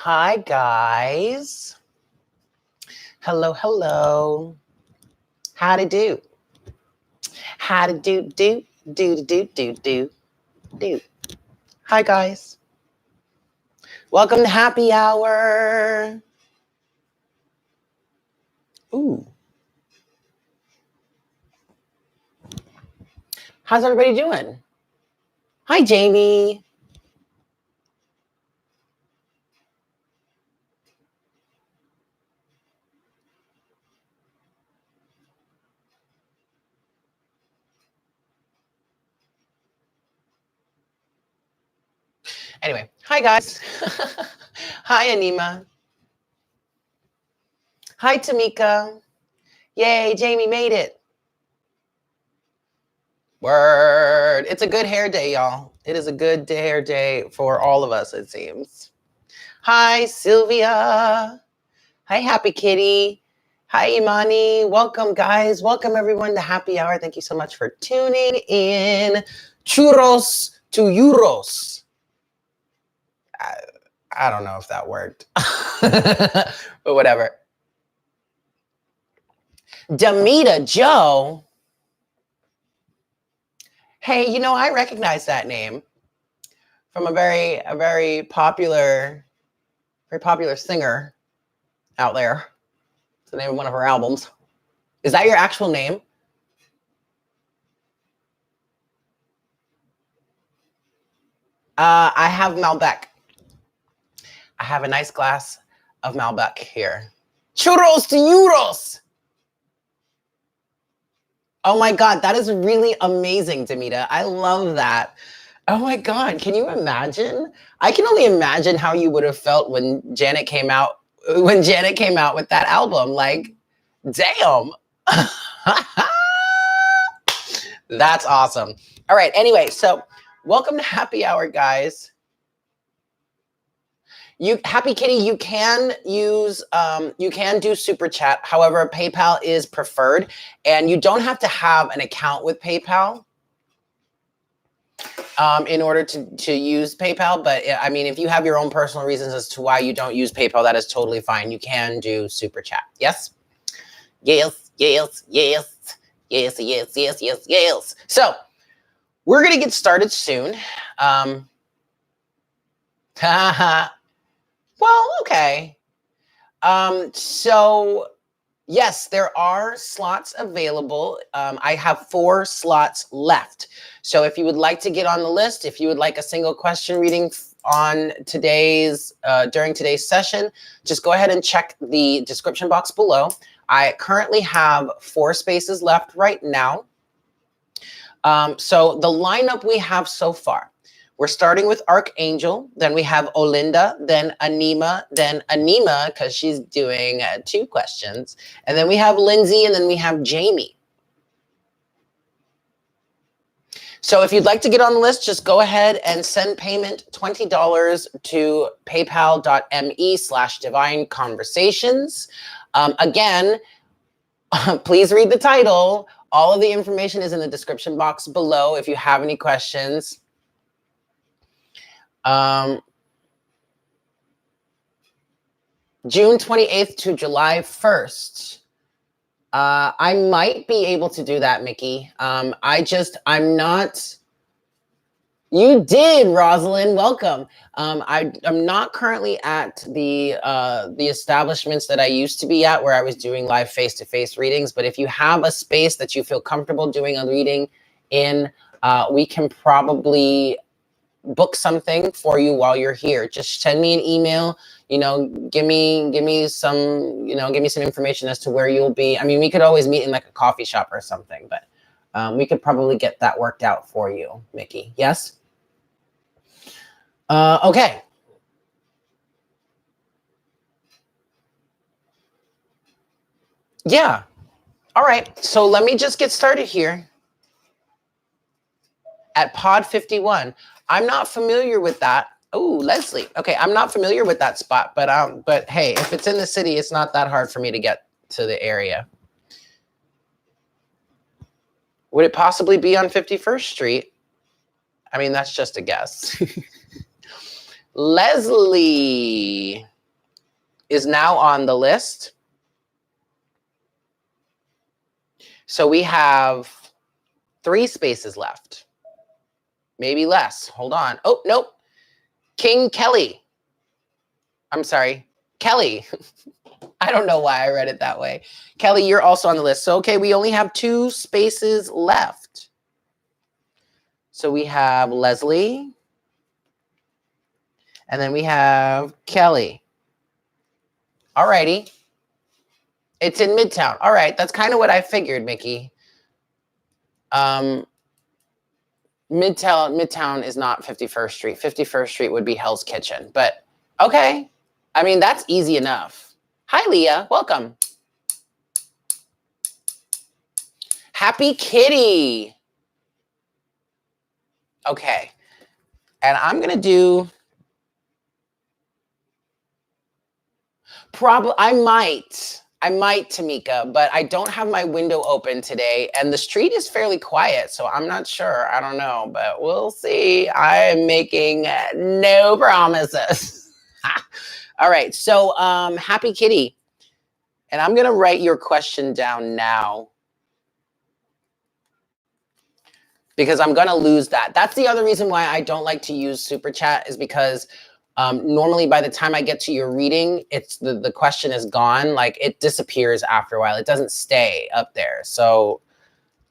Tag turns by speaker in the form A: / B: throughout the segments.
A: Hi, guys. Hello, hello. How to do? How to do. Hi, guys. Welcome to happy hour. Ooh. How's everybody doing? Hi, Jamie. Anyway, hi, guys. Hi, Anima. Hi, Tamika. Yay, Jamie made it. Word. It's a good hair day, y'all. It is a good hair day for all of us, it seems. Hi, Sylvia. Hi, Happy Kitty. Hi, Imani. Welcome, guys. Welcome, everyone, to Happy Hour. Thank you so much for tuning in. Churros to euros. I don't know if that worked, but whatever. Damita Joe. Hey, you know, I recognize that name from a very popular singer out there. It's the name of one of her albums. Is that your actual name? I have Malbec. I have a nice glass of Malbec here. Churros to euros. Oh my God, that is really amazing, Damita. I love that. Oh my God, can you imagine? I can only imagine how you would have felt when Janet came out with that album. Like, damn. That's awesome. All right, anyway, so welcome to Happy Hour, guys. Happy Kitty, you can do super chat. However, PayPal is preferred, and you don't have to have an account with PayPal in order to use PayPal. But I mean, if you have your own personal reasons as to why you don't use PayPal, that is totally fine. You can do super chat. Yes, yes, yes, yes, yes, yes, yes, yes, yes. So we're gonna get started soon. Well, okay. So yes, there are slots available. I have 4 slots left. So if you would like to get on the list, if you would like a single question reading on during today's session, just go ahead and check the description box below. I currently have 4 spaces left right now. So the lineup we have so far. We're starting with Archangel, then we have Olinda, then Anima, because she's doing 2 questions, and then we have Lindsay, and then we have Jamie. So if you'd like to get on the list, just go ahead and send payment $20 to paypal.me/divine conversations. Again, please read the title. All of the information is in the description box below if you have any questions. June 28th to July 1st. I might be able to do that, Mickey. I'm not. You did, Rosalind. Welcome. I'm not currently at the establishments that I used to be at, where I was doing live face-to-face readings. But if you have a space that you feel comfortable doing a reading in, we can probably book something for you while you're here. Just send me an email, give me some information as to where you'll be. I mean, we could always meet in like a coffee shop or something, but we could probably get that worked out for you, Mickey. Yes? Okay. Yeah. All right. So let me just get started here at Pod 51. I'm not familiar with that. Oh, Leslie. Okay, I'm not familiar with that spot, but hey, if it's in the city, it's not that hard for me to get to the area. Would it possibly be on 51st Street? I mean, that's just a guess. Leslie. is now on the list. So we have 3 spaces left. Maybe less. Hold on. Oh, nope. King Kelly. I'm sorry. Kelly. I don't know why I read it that way. Kelly, you're also on the list. So, okay, we only have 2 spaces left. So we have Leslie. And then we have Kelly. All righty. It's in Midtown. All right. That's kind of what I figured, Mickey. Midtown is not 51st Street. 51st Street would be Hell's Kitchen. But, okay. I mean, that's easy enough. Hi, Leah. Welcome. Happy Kitty. Okay. And I'm going to do... I might, Tamika, but I don't have my window open today, and the street is fairly quiet, so I'm not sure. I don't know, but we'll see. I am making no promises. All right, so Happy Kitty, and I'm going to write your question down now because I'm going to lose that. That's the other reason why I don't like to use Super Chat is because normally by the time I get to your reading, it's the question is gone. Like it disappears after a while. It doesn't stay up there. So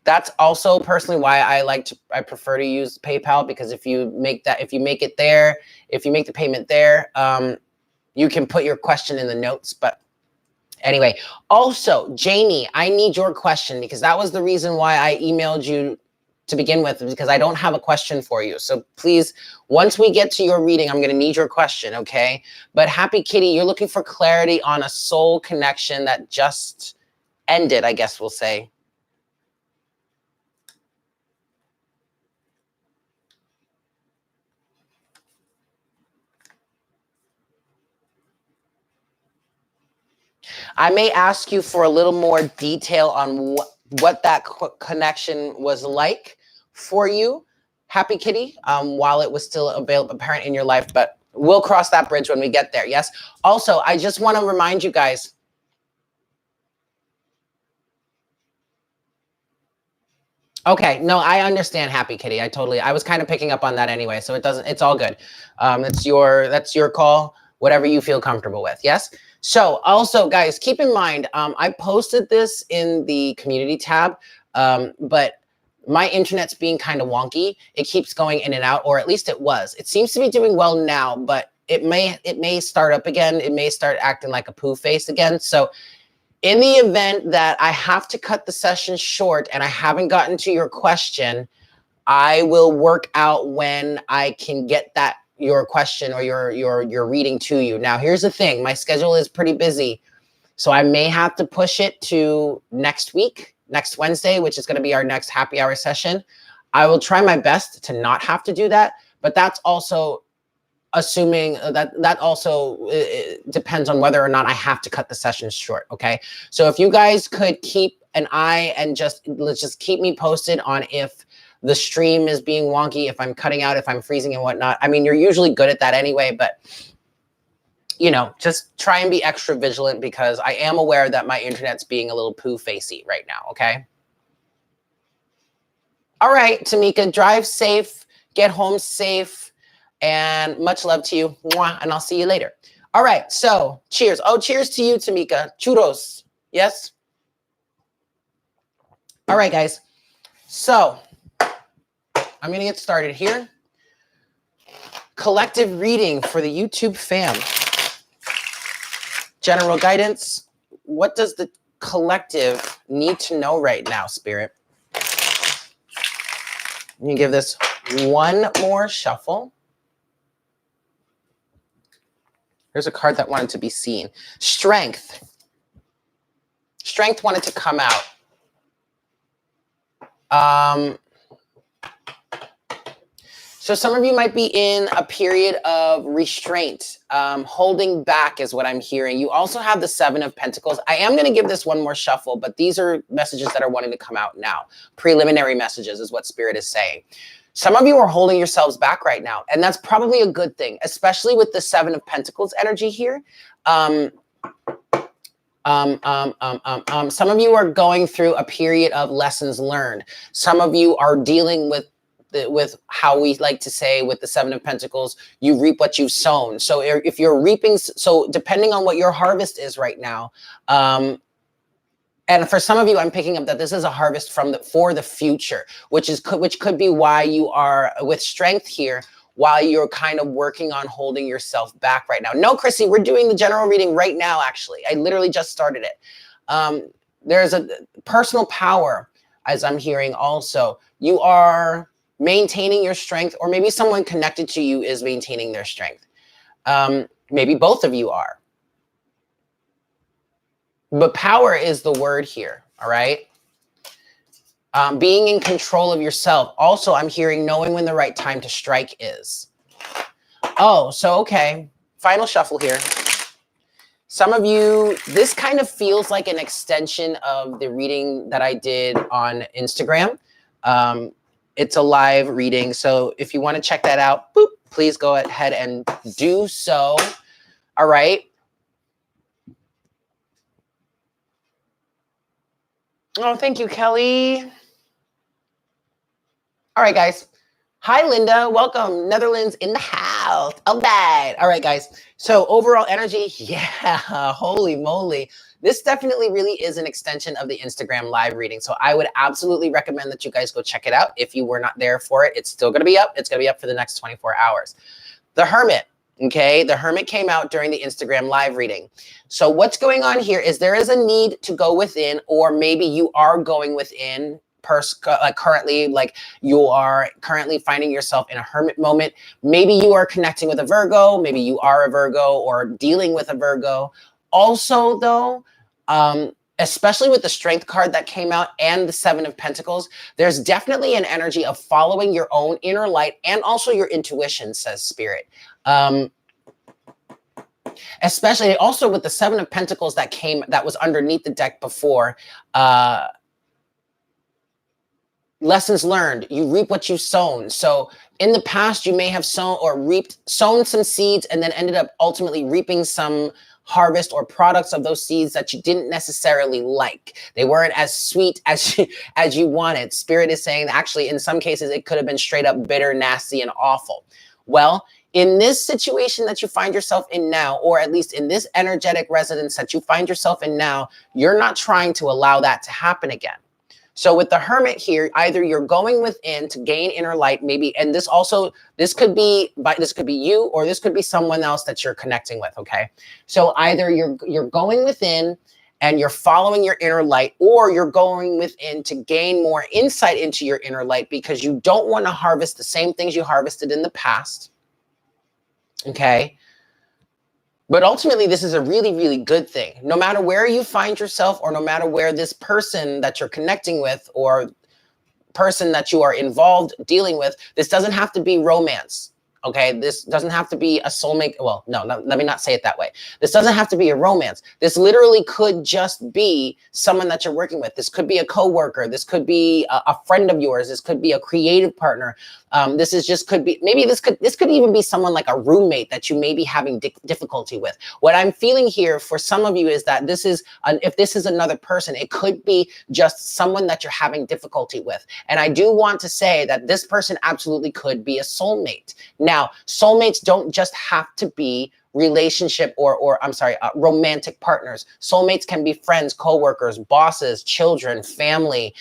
A: that's also personally why I prefer to use PayPal, because if you make it there, if you make the payment there, you can put your question in the notes. But anyway, also Jamie, I need your question because that was the reason why I emailed you to begin with, because I don't have a question for you. So please, once we get to your reading, I'm going to need your question, okay? But Happy Kitty, you're looking for clarity on a soul connection that just ended, I guess we'll say. I may ask you for a little more detail on what that connection was like for you, Happy Kitty, while it was still apparent in your life, but we'll cross that bridge when we get there. Yes. Also, I just want to remind you guys. Okay. No, I understand, Happy Kitty. I was kind of picking up on that anyway. So it's all good. That's your call, whatever you feel comfortable with. Yes. So also guys, keep in mind, I posted this in the community tab, but my internet's being kind of wonky. It keeps going in and out, or at least it was. It seems to be doing well now, but it may start up again. It may start acting like a poo face again. So in the event that I have to cut the session short and I haven't gotten to your question, I will work out when I can get your question or your reading to you. Now, here's the thing. My schedule is pretty busy, so I may have to push it to next week, next Wednesday, which is going to be our next happy hour session. I will try my best to not have to do that, but that's also assuming that also depends on whether or not I have to cut the sessions short. Okay. So if you guys could keep an eye and let's just keep me posted on if the stream is being wonky, if I'm cutting out, if I'm freezing and whatnot. I mean, you're usually good at that anyway, but just try and be extra vigilant because I am aware that my internet's being a little poo facey right now. Okay. All right, Tamika, drive safe, get home safe, and much love to you. Mwah, and I'll see you later. All right, so cheers. Oh, cheers to you, Tamika. Churros. Yes? All right, guys. So I'm going to get started here. Collective reading for the YouTube fam. General guidance. What does the collective need to know right now, Spirit? You give this one more shuffle. Here's a card that wanted to be seen. Strength. Strength wanted to come out. So some of you might be in a period of restraint, holding back is what I'm hearing. You also have the 7 of Pentacles. I am going to give this one more shuffle, but these are messages that are wanting to come out now. Preliminary messages is what Spirit is saying. Some of you are holding yourselves back right now, and that's probably a good thing, especially with the 7 of Pentacles energy here. Some of you are going through a period of lessons learned. Some of you are dealing with how we like to say with the Seven of Pentacles, you reap what you've sown. So if you're reaping, so depending on what your harvest is right now, and for some of you, I'm picking up that this is a harvest for the future, which could be why you are with strength here, while you're kind of working on holding yourself back right now. No, Chrissy, we're doing the general reading right now. Actually, I literally just started it. There's a personal power, as I'm hearing. Also, you are maintaining your strength, or maybe someone connected to you is maintaining their strength. Maybe both of you are. But power is the word here, all right? Being in control of yourself. Also, I'm hearing knowing when the right time to strike is. Oh, so okay. Final shuffle here. Some of you, this kind of feels like an extension of the reading that I did on Instagram. It's a live reading. So if you want to check that out, boop, please go ahead and do so. All right. Oh, thank you, Kelly. All right, guys. Hi, Linda. Welcome. Netherlands in the house. All right. All right, guys. So overall energy, yeah, holy moly. This definitely really is an extension of the Instagram live reading. So I would absolutely recommend that you guys go check it out. If you were not there for it, it's still going to be up. It's going to be up for the next 24 hours. The Hermit. Okay, the Hermit came out during the Instagram live reading. So what's going on here is there is a need to go within, or maybe you are going within currently, like you are currently finding yourself in a hermit moment. Maybe you are connecting with a Virgo, maybe you are a Virgo or dealing with a Virgo. Also though, especially with the Strength card that came out and the Seven of Pentacles, there's definitely an energy of following your own inner light and also your intuition, says Spirit. Especially also with the Seven of Pentacles that was underneath the deck before, lessons learned, you reap what you've sown. So in the past, you may have sown some seeds and then ended up ultimately reaping some harvest or products of those seeds that you didn't necessarily like. They weren't as sweet as you wanted. Spirit is saying that actually in some cases, it could have been straight up bitter, nasty, and awful. Well, in this situation that you find yourself in now, or at least in this energetic resonance that you find yourself in now, you're not trying to allow that to happen again. So with the Hermit here, either you're going within to gain inner light, maybe, and this could be you, or this could be someone else that you're connecting with, okay? So either you're going within and you're following your inner light, or you're going within to gain more insight into your inner light because you don't want to harvest the same things you harvested in the past, okay? But ultimately, this is a really, really good thing. No matter where you find yourself, or no matter where this person that you're connecting with or person that you are involved dealing with, this doesn't have to be romance. Okay, this doesn't have to be a soulmate. Well, no, let me not say it that way. This doesn't have to be a romance. This literally could just be someone that you're working with. This could be a coworker. This could be a friend of yours. This could be a creative partner. This could even be someone like a roommate that you may be having difficulty with. What I'm feeling here for some of you is that if this is another person, it could be just someone that you're having difficulty with. And I do want to say that this person absolutely could be a soulmate. Now, soulmates don't just have to be relationship romantic partners. Soulmates can be friends, coworkers, bosses, children, family,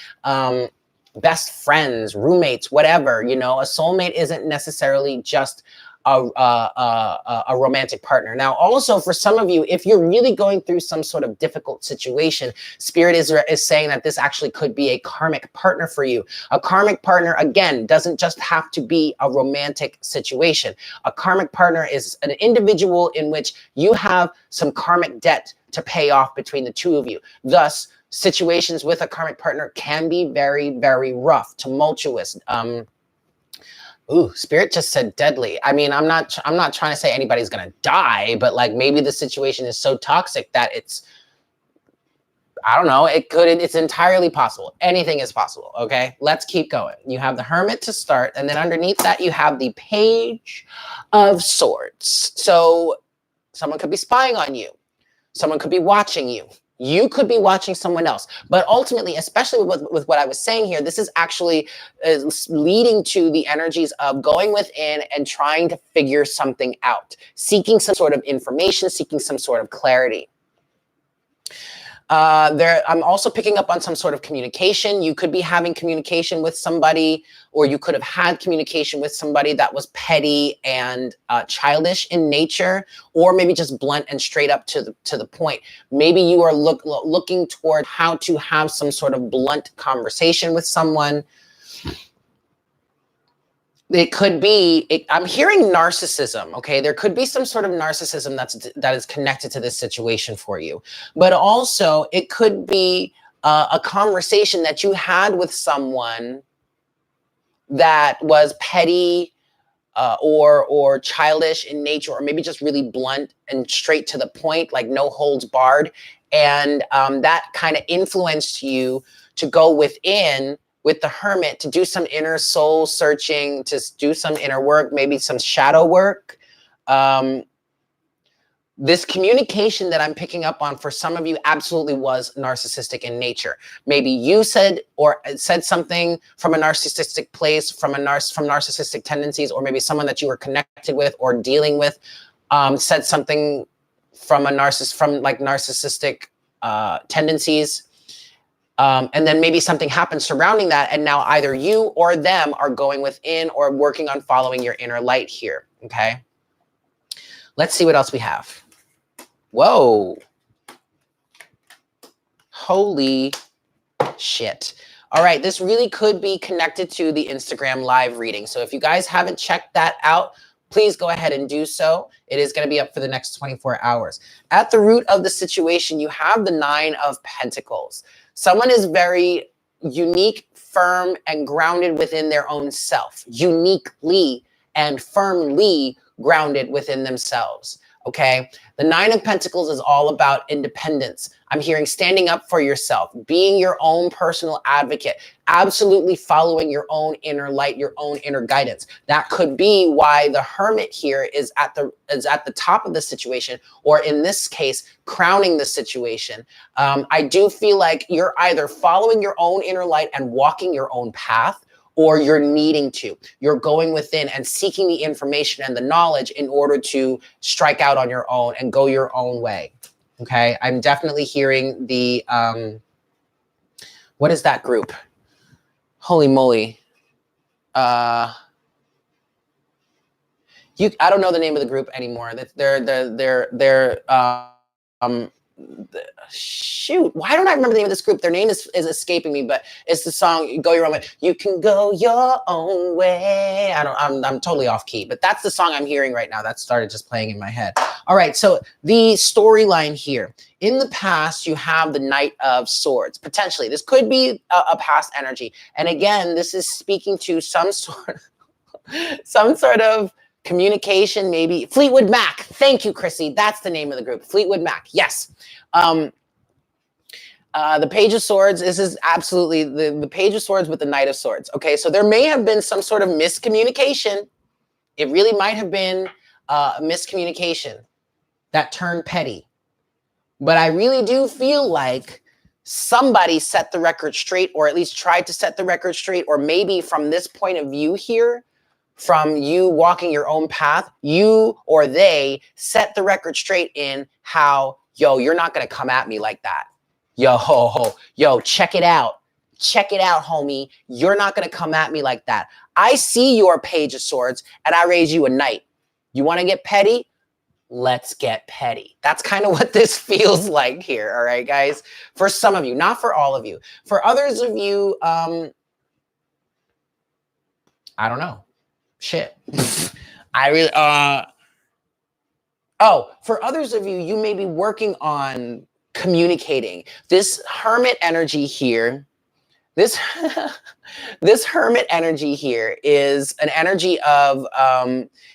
A: best friends, roommates, whatever. You know, a soulmate isn't necessarily just a romantic partner. Now, also for some of you, if you're really going through some sort of difficult situation, Spirit is saying that this actually could be a karmic partner for you. A karmic partner, again, doesn't just have to be a romantic situation. A karmic partner is an individual in which you have some karmic debt to pay off between the two of you. Thus, situations with a karmic partner can be very, very rough, tumultuous. Ooh, Spirit just said deadly. I mean, I'm not trying to say anybody's gonna die, but like maybe the situation is so toxic that I don't know, it's entirely possible. Anything is possible, okay? Let's keep going. You have the Hermit to start, and then underneath that, you have the Page of Swords. So someone could be spying on you. Someone could be watching you. You could be watching someone else. But ultimately, especially with what I was saying here, this is actually leading to the energies of going within and trying to figure something out, seeking some sort of information, seeking some sort of clarity. I'm also picking up on some sort of communication. You could be having communication with somebody, or you could have had communication with somebody that was petty and childish in nature, or maybe just blunt and straight up to the point. Maybe you are looking toward how to have some sort of blunt conversation with someone. It could be, I'm hearing narcissism, okay? There could be some sort of narcissism that is connected to this situation for you. But also, it could be a conversation that you had with someone that was petty or childish in nature, or maybe just really blunt and straight to the point, like no holds barred. And that kind of influenced you to go within with the hermit, to do some inner soul searching, to do some inner work, maybe some shadow work. This communication that I'm picking up on for some of you absolutely was narcissistic in nature. Maybe you said something from a narcissistic place, from narcissistic tendencies, or maybe someone that you were connected with or dealing with said something from narcissistic tendencies. And then maybe something happens surrounding that, and now either you or them are going within or working on following your inner light here, okay? Let's see what else we have. Whoa. Holy shit. All right, this really could be connected to the Instagram live reading. So if you guys haven't checked that out, please go ahead and do so. It is going to be up for the next 24 hours. At the root of the situation, you have the 9 of Pentacles. Someone is very unique, firm, and grounded within their own self. Uniquely and firmly grounded within themselves, okay? The 9 of Pentacles is all about independence. I'm hearing standing up for yourself, being your own personal advocate, absolutely following your own inner light, your own inner guidance. That could be why the hermit here is at the top of the situation, or in this case, crowning the situation. I do feel like you're either following your own inner light and walking your own path, or you're needing to. You're going within and seeking the information and the knowledge in order to strike out on your own and go your own way. Okay, I'm definitely hearing the, what is that group? Holy moly. I don't know the name of the group anymore. Shoot, why don't I remember the name of this group? Their name is escaping me, but it's the song "Go Your Own Way." You can go your own way. I'm totally off key, but that's the song I'm hearing right now. That started just playing in my head. All right, so the storyline here. In the past, you have the Knight of Swords. Potentially, this could be a past energy, and again, this is speaking to some sort of communication, maybe. Fleetwood Mac. Thank you, Chrissy. That's the name of the group. Fleetwood Mac. Yes. The Page of Swords. This is absolutely the Page of Swords with the Knight of Swords. Okay, so there may have been some sort of miscommunication. It really might have been a miscommunication that turned petty. But I really do feel like somebody set the record straight, or at least tried to set the record straight, or maybe from this point of view here, from you walking your own path, you or they set the record straight in how, yo, you're not going to come at me like that. Yo, check it out. Check it out, homie. You're not going to come at me like that. I see your Page of Swords and I raise you a knight. You want to get petty? Let's get petty. That's kind of what this feels like here. All right, guys. For some of you, not for all of you. For others of you, I don't know. Shit. I really, for others of you, you may be working on communicating. This hermit energy here, this hermit energy here is an energy of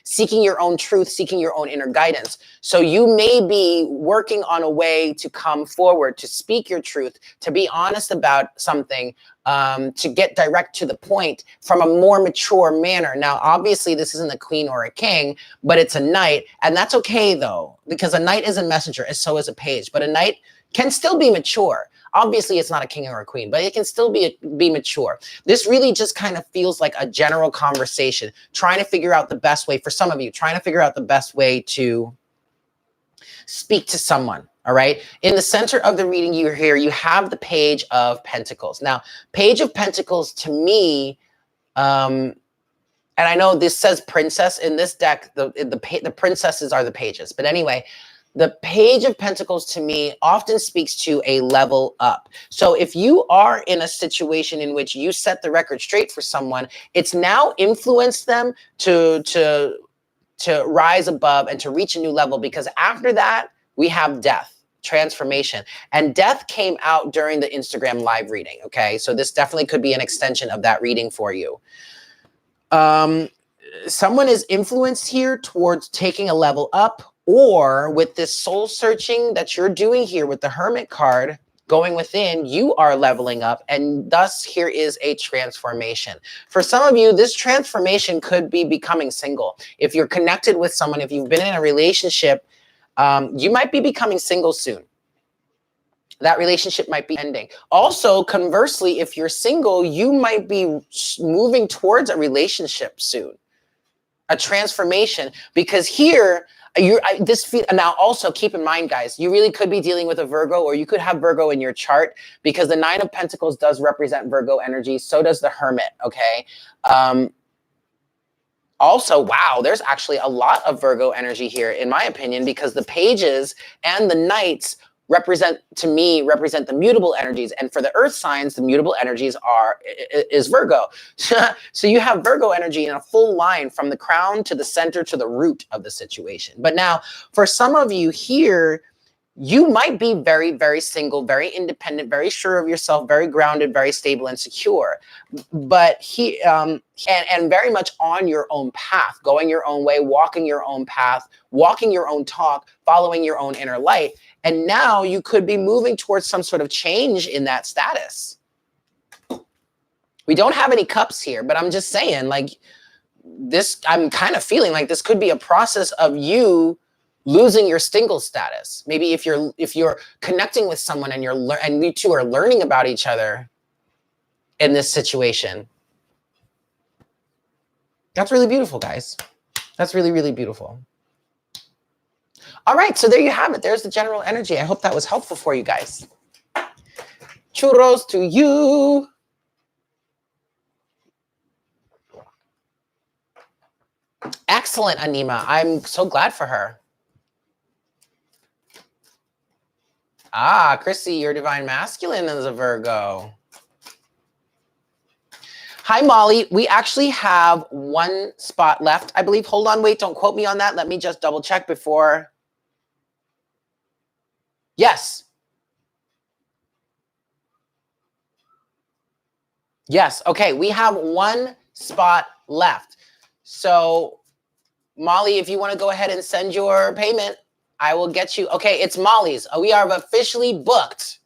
A: seeking your own truth, seeking your own inner guidance. So you may be working on a way to come forward, to speak your truth, to be honest about something, to get direct to the point from a more mature manner. Now, obviously, this isn't a queen or a king, but it's a knight. And that's okay, though, because a knight is a messenger, and so is a page. But a knight can still be mature. Obviously, it's not a king or a queen, but it can still be mature. This really just kind of feels like a general conversation, trying to figure out the best way, for some of you, trying to figure out the best way to speak to someone. All right. In the center of the reading you hear, you have the Page of Pentacles. Now, Page of Pentacles to me, and I know this says princess in this deck, the princesses are the pages. But anyway, the Page of Pentacles to me often speaks to a level up. So if you are in a situation in which you set the record straight for someone, it's now influenced them to rise above and to reach a new level, because after that, we have death, transformation. And death came out during the Instagram live reading, okay? So this definitely could be an extension of that reading for you. Someone is influenced here towards taking a level up, or with this soul searching that you're doing here with the Hermit card, going within, you are leveling up, and thus here is a transformation. For some of you, this transformation could be becoming single. If you're connected with someone, if you've been in a relationship, you might be becoming single soon. That relationship might be ending. Also, conversely, if you're single, you might be moving towards a relationship soon, a transformation, because here, now also keep in mind, guys, you really could be dealing with a Virgo, or you could have Virgo in your chart, because the Nine of Pentacles does represent Virgo energy. So does the Hermit. Okay. Also, wow, there's actually a lot of Virgo energy here, in my opinion, because the pages and the knights represent the mutable energies. And for the earth signs, the mutable energies is Virgo. So you have Virgo energy in a full line from the crown to the center to the root of the situation. But now for some of you here, you might be very, very single, very independent, very sure of yourself, very grounded, very stable and secure. But and very much on your own path, going your own way, walking your own path, walking your own talk, following your own inner light. And now you could be moving towards some sort of change in that status. We don't have any cups here, but I'm just saying, like, this, I'm kind of feeling like this could be a process of you losing your single status. Maybe if you're connecting with someone and and you two are learning about each other in this situation. That's really beautiful, guys. That's really, really beautiful. All right, so there you have it. There's the general energy. I hope that was helpful for you guys. Churros to you. Excellent, Anima. I'm so glad for her. Ah, Chrissy, your divine masculine is a Virgo. Hi, Molly. We actually have one spot left, I believe. Hold on, wait, don't quote me on that. Let me just double check before. Yes. Yes, okay, we have one spot left. So, Molly, if you want to go ahead and send your payment, I will get you. Okay, it's Molly's. We are officially booked.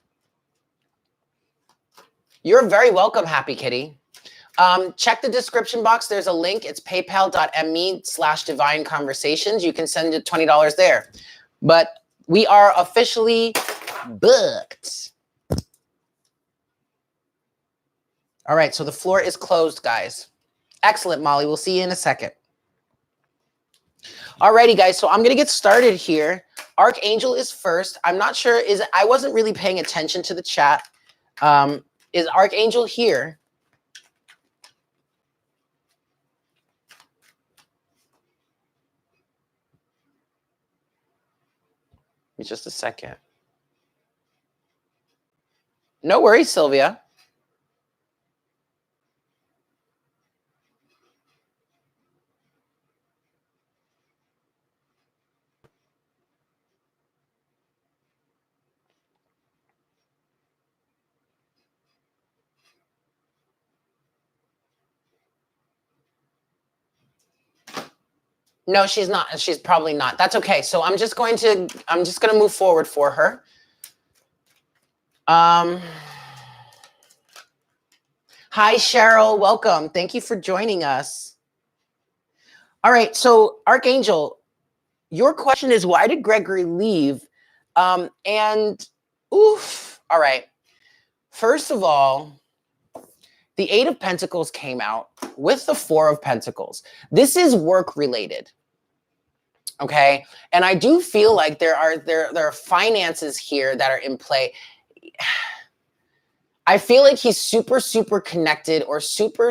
A: You're very welcome, Happy Kitty. Check the description box. There's a link. It's paypal.me/divine conversations. You can send it $20 there. But we are officially booked. All right, so the floor is closed, guys. Excellent, Molly. We'll see you in a second. Alrighty, guys, so I'm going to get started here. Archangel is first. I'm not sure. I wasn't really paying attention to the chat. Is Archangel here? Just a second. No worries, Sylvia. No, she's not. She's probably not. That's okay. So I'm just going to move forward for her. Hi, Cheryl. Welcome. Thank you for joining us. All right. So, Archangel, your question is why did Gregory leave? And oof. All right. First of all, the Eight of Pentacles came out with the Four of Pentacles. This is work related. Okay. And I do feel like there are finances here that are in play. I feel like he's super connected or super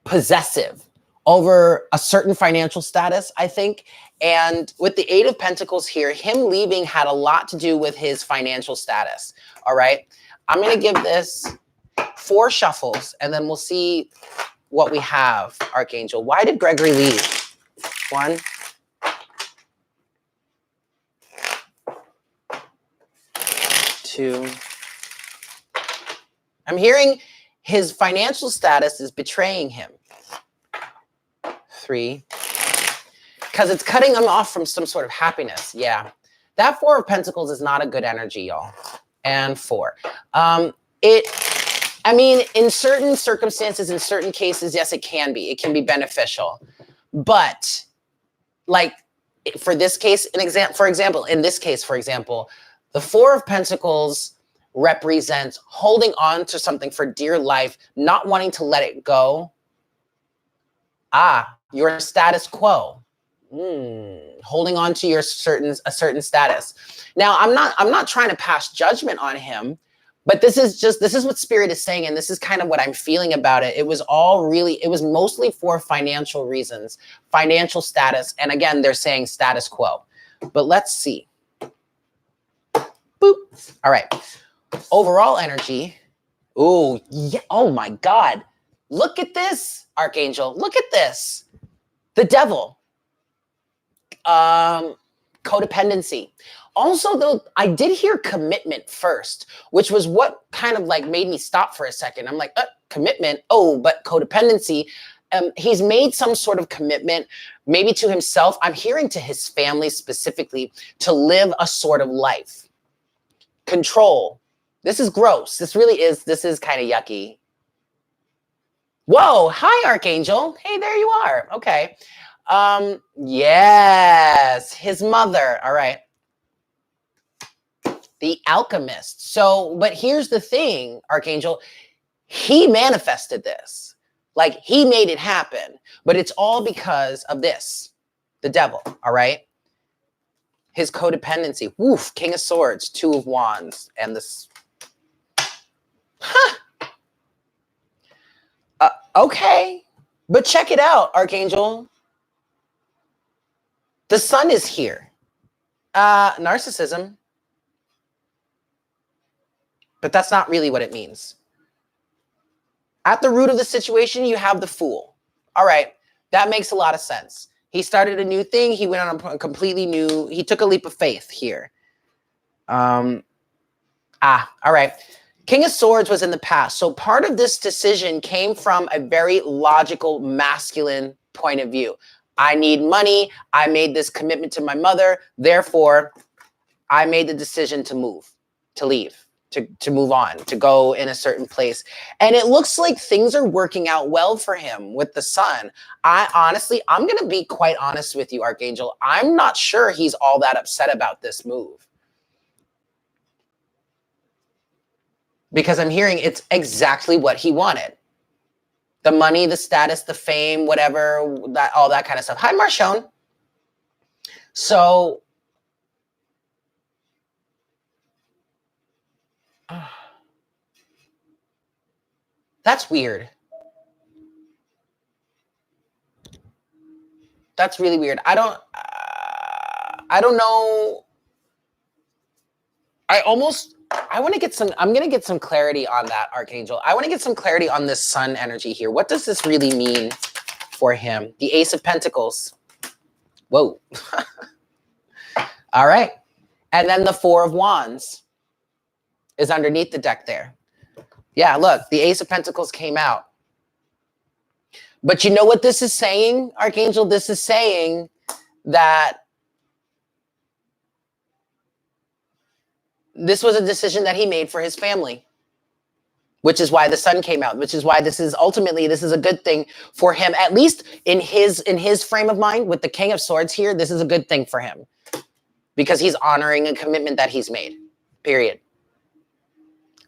A: possessive over a certain financial status, I think. And with the Eight of Pentacles here, him leaving had a lot to do with his financial status. All right. I'm going to give this 4 shuffles and then we'll see what we have, Archangel. Why did Gregory leave? 1, 2. I'm hearing his financial status is betraying him. 3. Because it's cutting him off from some sort of happiness. Yeah. That Four of Pentacles is not a good energy, y'all. And 4. I mean, in certain circumstances, in certain cases, yes, it can be. It can be beneficial. But like for this case, for example, the Four of Pentacles represents holding on to something for dear life, not wanting to let it go. Your status quo. Holding on to a certain status. Now, I'm not trying to pass judgment on him, but this is what Spirit is saying, and this is kind of what I'm feeling about it. It was mostly for financial reasons, financial status, and again, they're saying status quo. But let's see. Boop. All right. Overall energy. Oh, yeah. Oh my God. Look at this, Archangel. Look at this. The devil. Codependency. Also, though, I did hear commitment first, which was what kind of like made me stop for a second. I'm like, commitment. Oh, but codependency. He's made some sort of commitment, maybe to himself. I'm hearing to his family specifically to live a sort of life. Control. This is gross. This is kind of yucky. Whoa. Hi, Archangel. Hey, there you are. Okay. Yes, his mother. All right. The alchemist. So, but here's the thing, Archangel, he manifested this. Like he made it happen, but it's all because of this, the devil. All right. His codependency. Woof. King of Swords, 2 of Wands, and this. Okay. But check it out, Archangel. The sun is here. Narcissism. But that's not really what it means. At the root of the situation, you have the Fool. All right. That makes a lot of sense. He started a new thing. He went on a completely new, he took a leap of faith here. All right. King of Swords was in the past. So part of this decision came from a very logical, masculine point of view. I need money. I made this commitment to my mother. Therefore, I made the decision to move, to leave, to move on, to go in a certain place. And it looks like things are working out well for him with the sun. I'm going to be quite honest with you, Archangel. I'm not sure he's all that upset about this move. Because I'm hearing it's exactly what he wanted. The money, the status, the fame, whatever, all that kind of stuff. Hi, Marshone. So, that's weird. That's really weird. I don't know. I'm going to get some clarity on that, Archangel. I want to get some clarity on this sun energy here. What does this really mean for him? The Ace of Pentacles. Whoa. All right. And then the 4 of Wands is underneath the deck there. Yeah, look, the Ace of Pentacles came out. But you know what this is saying, Archangel? This is saying that this was a decision that he made for his family. which is why the sun came out, which is why this is ultimately, this is a good thing for him, at least in his frame of mind with the King of Swords here. This is a good thing for him because he's honoring a commitment that he's made, period.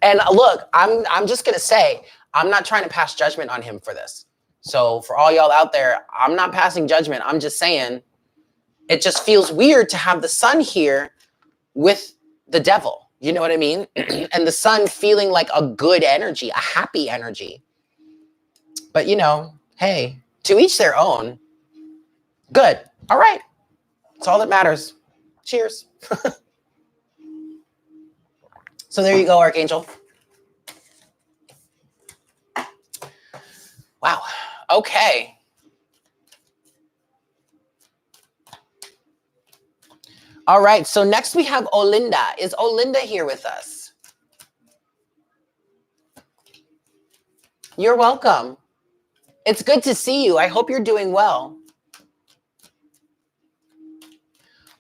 A: And look, I'm just going to say, I'm not trying to pass judgment on him for this. So for all y'all out there, I'm not passing judgment. I'm just saying it just feels weird to have the sun here with the devil. You know what I mean? And the sun feeling like a good energy, a happy energy. But, you know, hey, to each their own. Good. All right. That's all that matters. Cheers. So there you go, Archangel. Wow. Okay. All right. So next we have Olinda. Is Olinda here with us? You're welcome. It's good to see you. I hope you're doing well.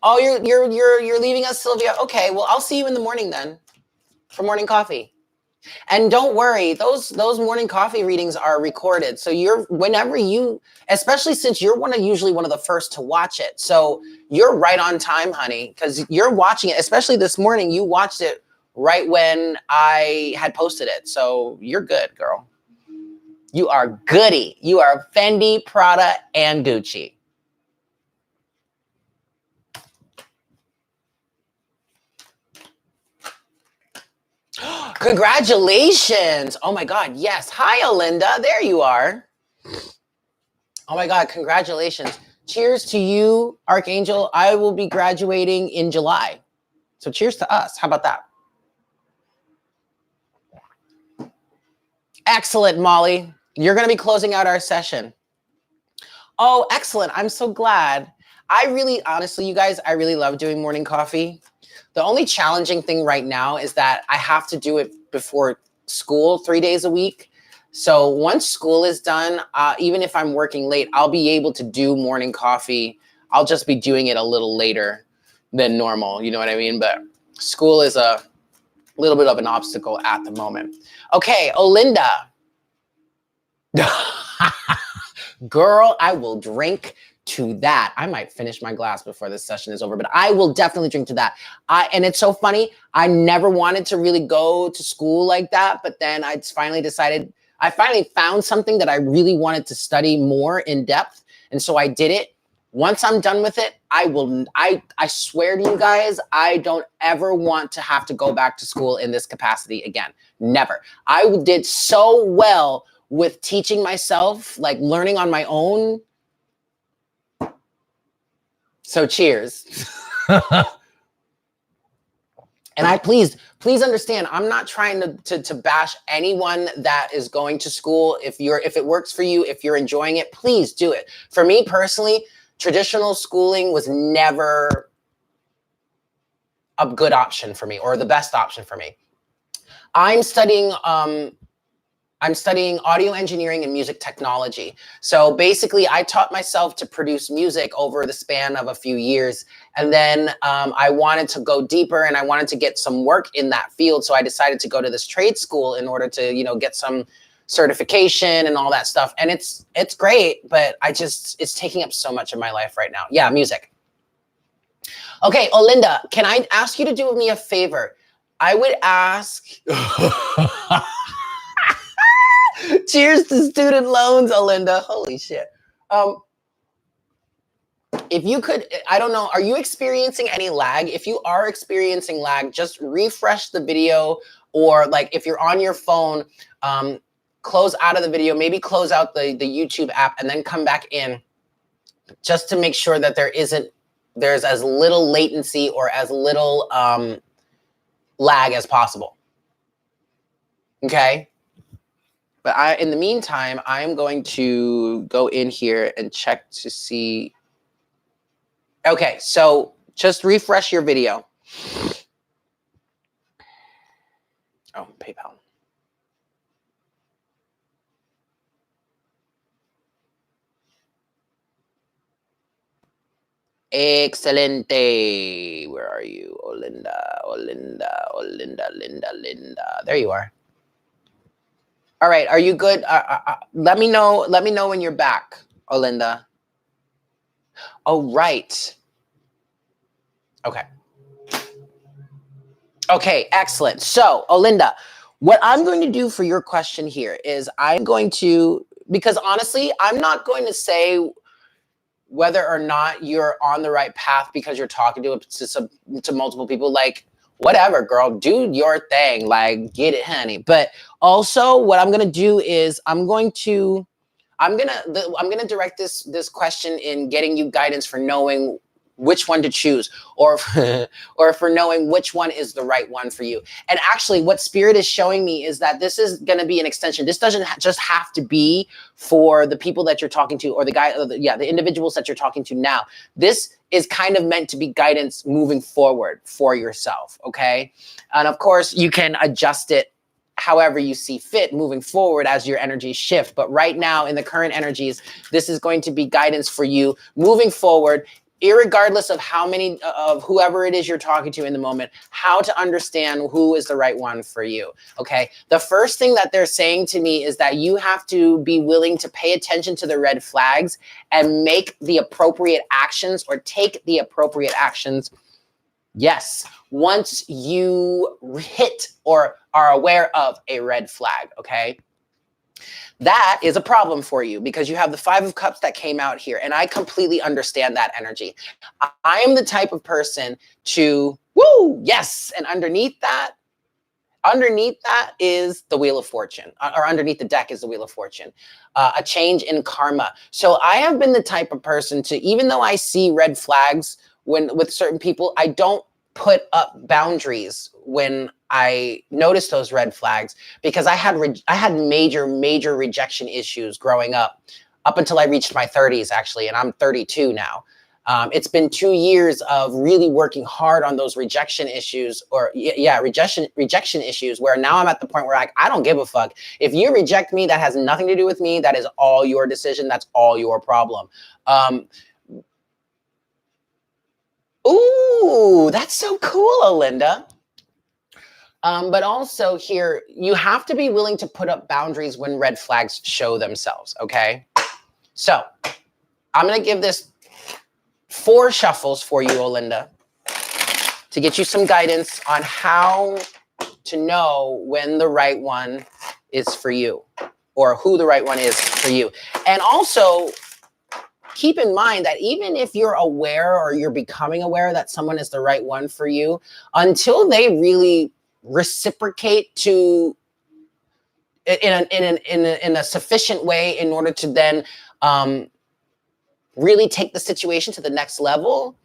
A: Oh, you're leaving us, Sylvia. Okay. Well, I'll see you in the morning then for morning coffee. And don't worry, those morning coffee readings are recorded. So whenever you, especially since you're usually one of the first to watch it. So you're right on time, honey, because you're watching it, especially this morning, you watched it right when I had posted it. So you're good, girl. You are goody. You are Fendi, Prada, and Gucci. Congratulations. Oh my God. Yes. Hi, Olinda. There you are. Oh my God. Congratulations. Cheers to you, Archangel. I will be graduating in July. So cheers to us. How about that? Excellent, Molly. You're going to be closing out our session. Oh, excellent. I'm so glad. Honestly, you guys, I really love doing morning coffee. The only challenging thing right now is that I have to do it before school 3 days a week. So once school is done, even if I'm working late, I'll be able to do morning coffee. I'll just be doing it a little later than normal. You know what I mean? But school is a little bit of an obstacle at the moment. Okay, Olinda. Girl, I will drink to that. I might finish my glass before this session is over, but I will definitely drink to that. And it's so funny. I never wanted to really go to school like that, but then I finally found something that I really wanted to study more in depth. And so I did it. Once I'm done with it, I swear to you guys, I don't ever want to have to go back to school in this capacity again. Never. I did so well with teaching myself, like learning on my own. So cheers. And please understand, I'm not trying to bash anyone that is going to school. If it works for you, if you're enjoying it, please do it. For me personally, traditional schooling was never a good option for me or the best option for me. I'm studying audio engineering and music technology. So basically, I taught myself to produce music over the span of a few years. And then I wanted to go deeper and I wanted to get some work in that field. So I decided to go to this trade school in order to, get some certification and all that stuff. And it's great, but it's taking up so much of my life right now. Yeah, music. Okay, Olinda, can I ask you to do me a favor? I would ask... Cheers to student loans, Olinda. Holy shit. If you could, I don't know, are you experiencing any lag? If you are experiencing lag, just refresh the video, or like if you're on your phone, close out of the video, maybe close out the YouTube app and then come back in just to make sure that there's as little latency or as little lag as possible. Okay? But in the meantime, I'm going to go in here and check to see. Okay, so just refresh your video. Oh, PayPal. Excelente. Where are you? Olinda. There you are. All right. Are you good? Let me know. Let me know when you're back, Olinda. Oh, right. Okay. Okay, excellent. So, Olinda, what I'm going to do for your question here is I'm going to, because honestly, I'm not going to say whether or not you're on the right path because you're talking to multiple people. Like, whatever, girl, do your thing. Like, get it, honey. But also, what I'm going to do is I'm gonna direct this question in getting you guidance for knowing which one to choose, or or for knowing which one is the right one for you. And actually, what Spirit is showing me is that this is going to be an extension. This doesn't just have to be for the people that you're talking to, or the individuals that you're talking to now. This is kind of meant to be guidance moving forward for yourself. Okay, and of course, you can adjust it however you see fit moving forward as your energies shift. But right now, in the current energies, this is going to be guidance for you moving forward, irregardless of how many of whoever it is you're talking to in the moment, how to understand who is the right one for you. Okay. The first thing that they're saying to me is that you have to be willing to pay attention to the red flags and make the appropriate actions, or take the appropriate actions. Yes, once you hit or are aware of a red flag, okay? That is a problem for you because you have the Five of Cups that came out here, and I completely understand that energy. I am the type of person to, woo, yes, and underneath that is the Wheel of Fortune, or underneath the deck is the Wheel of Fortune, a change in karma. So I have been the type of person to, even though I see red flags with certain people, I don't put up boundaries when I notice those red flags, because I had major rejection issues growing up until I reached my 30s, actually, and I'm 32 now. It's been 2 years of really working hard on those rejection issues, rejection issues, where now I'm at the point where I don't give a fuck. If you reject me, that has nothing to do with me. That is all your decision. That's all your problem. Ooh, that's so cool, Olinda. But also here, you have to be willing to put up boundaries when red flags show themselves, okay? So I'm going to give this 4 shuffles for you, Olinda, to get you some guidance on how to know when the right one is for you, or who the right one is for you. And also, keep in mind that even if you're aware, or you're becoming aware that someone is the right one for you, until they really reciprocate to in a sufficient way in order to then really take the situation to the next level,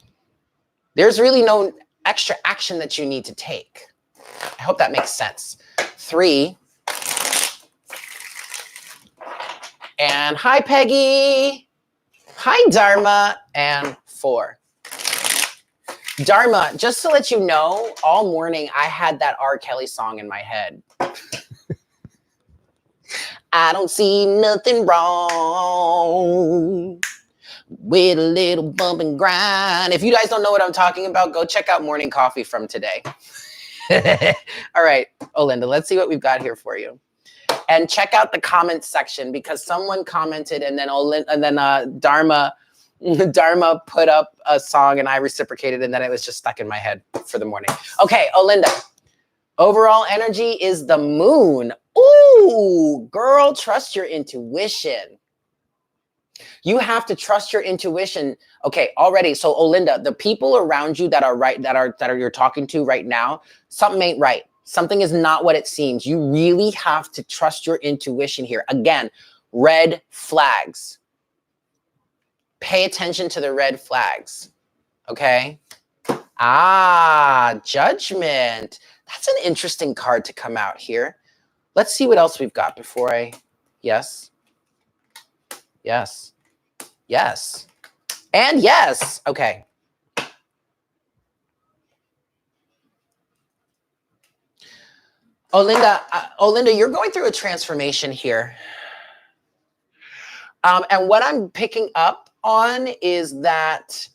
A: there's really no extra action that you need to take. I hope that makes sense. 3. And hi, Peggy. Hi, Dharma. And 4. Dharma, just to let you know, all morning I had that R. Kelly song in my head. I don't see nothing wrong with a little bump and grind. If you guys don't know what I'm talking about, go check out Morning Coffee from today. All right, Olinda, let's see what we've got here for you. And check out the comments section, because someone commented, and then Dharma put up a song and I reciprocated, and then it was just stuck in my head for the morning. Okay, Olinda, overall energy is the moon. Ooh, girl, trust your intuition. You have to trust your intuition. Okay, already. So Olinda, the people around you that you're talking to right now, something ain't right. Something is not what it seems. You really have to trust your intuition here. Again, red flags. Pay attention to the red flags. Okay? Judgment. That's an interesting card to come out here. Let's see what else we've got before I... Yes. Yes. Yes. And yes. Okay. Olinda, you're going through a transformation here. And what I'm picking up on is that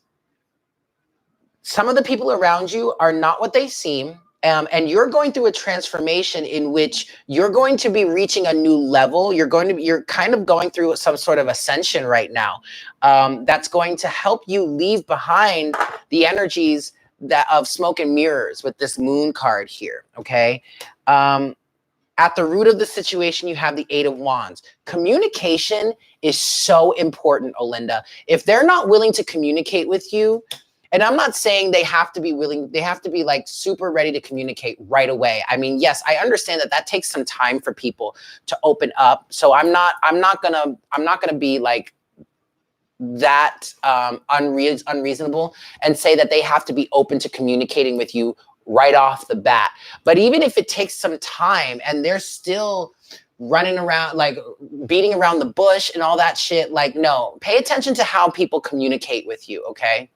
A: some of the people around you are not what they seem. And you're going through a transformation in which you're going to be reaching a new level. You're kind of going through some sort of ascension right now. That's going to help you leave behind the energies of smoke and mirrors with this moon card here. Okay. At the root of the situation, you have the Eight of Wands. Communication is so important, Olinda. If they're not willing to communicate with you, and I'm not saying they have to be willing, they have to be like super ready to communicate right away. I mean, yes, I understand that takes some time for people to open up. So I'm not gonna be like that unreasonable and say that they have to be open to communicating with you right off the bat. But even if it takes some time and they're still running around, like beating around the bush and all that shit, like, no, pay attention to how people communicate with you, okay?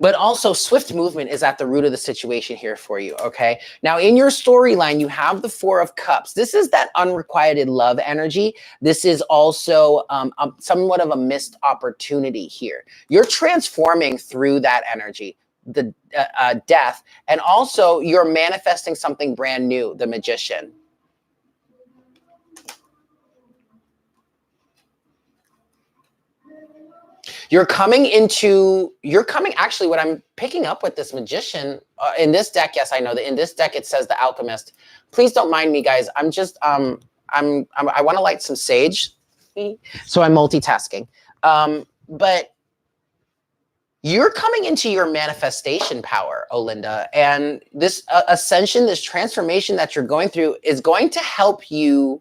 A: But also swift movement is at the root of the situation here for you, okay? Now, in your storyline, you have the Four of Cups. This is that unrequited love energy. This is also somewhat of a missed opportunity here. You're transforming through that energy, the death, and also you're manifesting something brand new, the Magician. Actually, what I'm picking up with this Magician in this deck, yes, I know that in this deck it says the Alchemist. Please don't mind me, guys. I want to light some sage, so I'm multitasking. But you're coming into your manifestation power, Olinda, and this ascension, this transformation that you're going through is going to help you